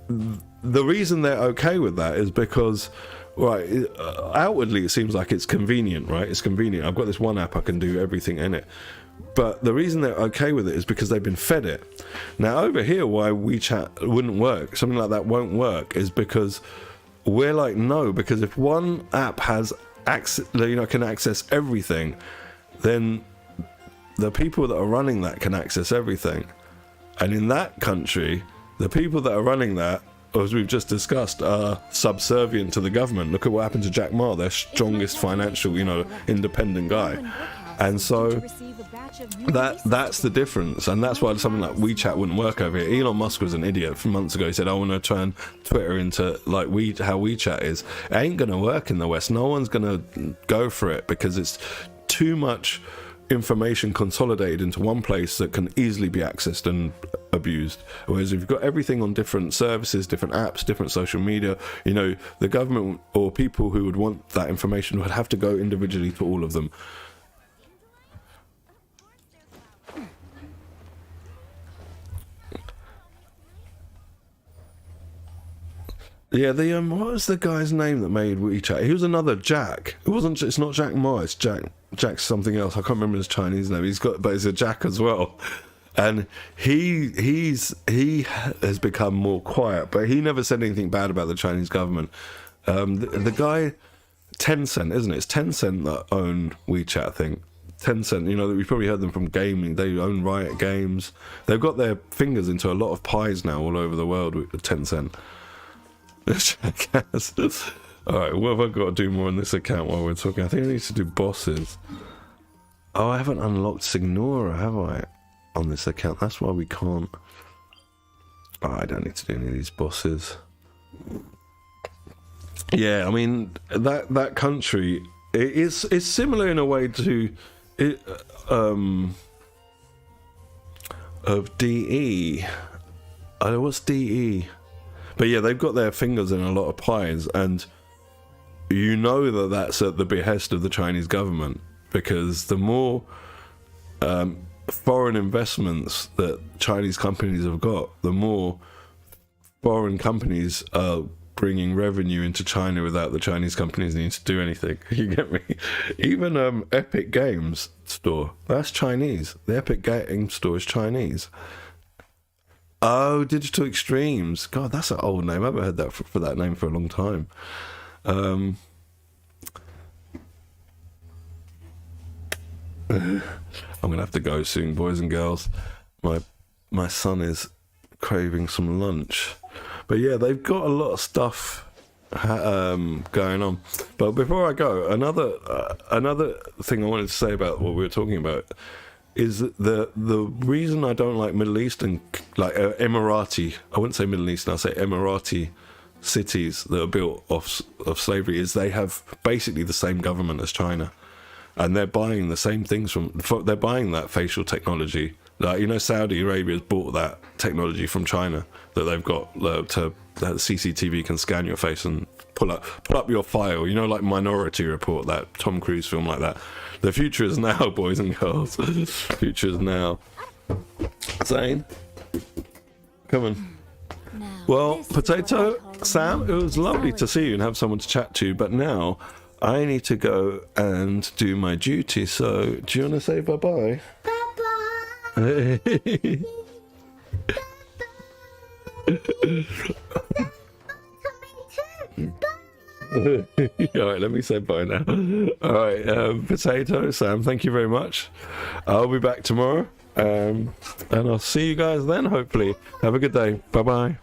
Speaker 1: the reason they're okay with that is because, right, outwardly it seems like it's convenient, right? It's convenient. I've got this one app, I can do everything in it. But the reason they're okay with it is because they've been fed it. Now over here, why WeChat wouldn't work, something like that won't work, is because we're like, no, because if one app has access, you know, can access everything, then the people that are running that can access everything. And in that country, the people that are running that, as we've just discussed, are subservient to the government. Look at what happened to Jack Ma, their strongest financial, you know, independent guy. And so that's the difference, and that's why something like WeChat wouldn't work over here. Elon Musk was an idiot from months ago. He said, I want to turn Twitter into like how WeChat is. It ain't gonna work in the West. No one's gonna go for it because it's too much information consolidated into one place that can easily be accessed and abused. Whereas if you've got everything on different services, different apps, different social media, you know, the government or people who would want that information would have to go individually to all of them. Yeah, what was the guy's name that made WeChat? He was another Jack. It's not Jack Ma, it's Jack something else. I can't remember his Chinese name. But he's a Jack as well. And he has become more quiet, but he never said anything bad about the Chinese government. The guy, Tencent, isn't it? It's Tencent that own WeChat, I think. Tencent, you know, we've probably heard them from gaming. They own Riot Games. They've got their fingers into a lot of pies now all over the world with Tencent. Alright, what have I got to do more on this account while we're talking? I think I need to do bosses. Oh, I haven't unlocked Signora, have I? On this account. That's why we can't. Oh, I don't need to do any of these bosses. Yeah, I mean, that country it's similar in a way to it of DE. What's DE? But yeah, they've got their fingers in a lot of pies, and you know that that's at the behest of the Chinese government, because the more foreign investments that Chinese companies have got, the more foreign companies are bringing revenue into China without the Chinese companies needing to do anything. You get me? Even Epic Games Store, that's Chinese. The Epic Games Store is Chinese. Oh, Digital Extremes. God, that's an old name. I haven't heard that for that name for a long time. I'm gonna have to go soon, boys and girls. My son is craving some lunch. But yeah, they've got a lot of stuff going on. But before I go, another thing I wanted to say about what we were talking about is the reason I don't like Middle Eastern, like Emirati, I wouldn't say Middle Eastern, I'll say Emirati cities that are built off of slavery, is they have basically the same government as China, and they're buying the same things they're buying that facial technology. Like, you know, Saudi Arabia's bought that technology from China that they've got that CCTV can scan your face and pull up your file. You know, like Minority Report, that Tom Cruise film like that. The future is now, boys and girls. Future is now. Zane, come on. Well, Potato, Sam, it was lovely to see you and have someone to chat to, but now I need to go and do my duty, so do you want to say bye-bye? Bye-bye. All right, let me say bye now. All right, Potato, Sam, thank you very much. I'll be back tomorrow, and I'll see you guys then, hopefully. Have a good day. Bye-bye.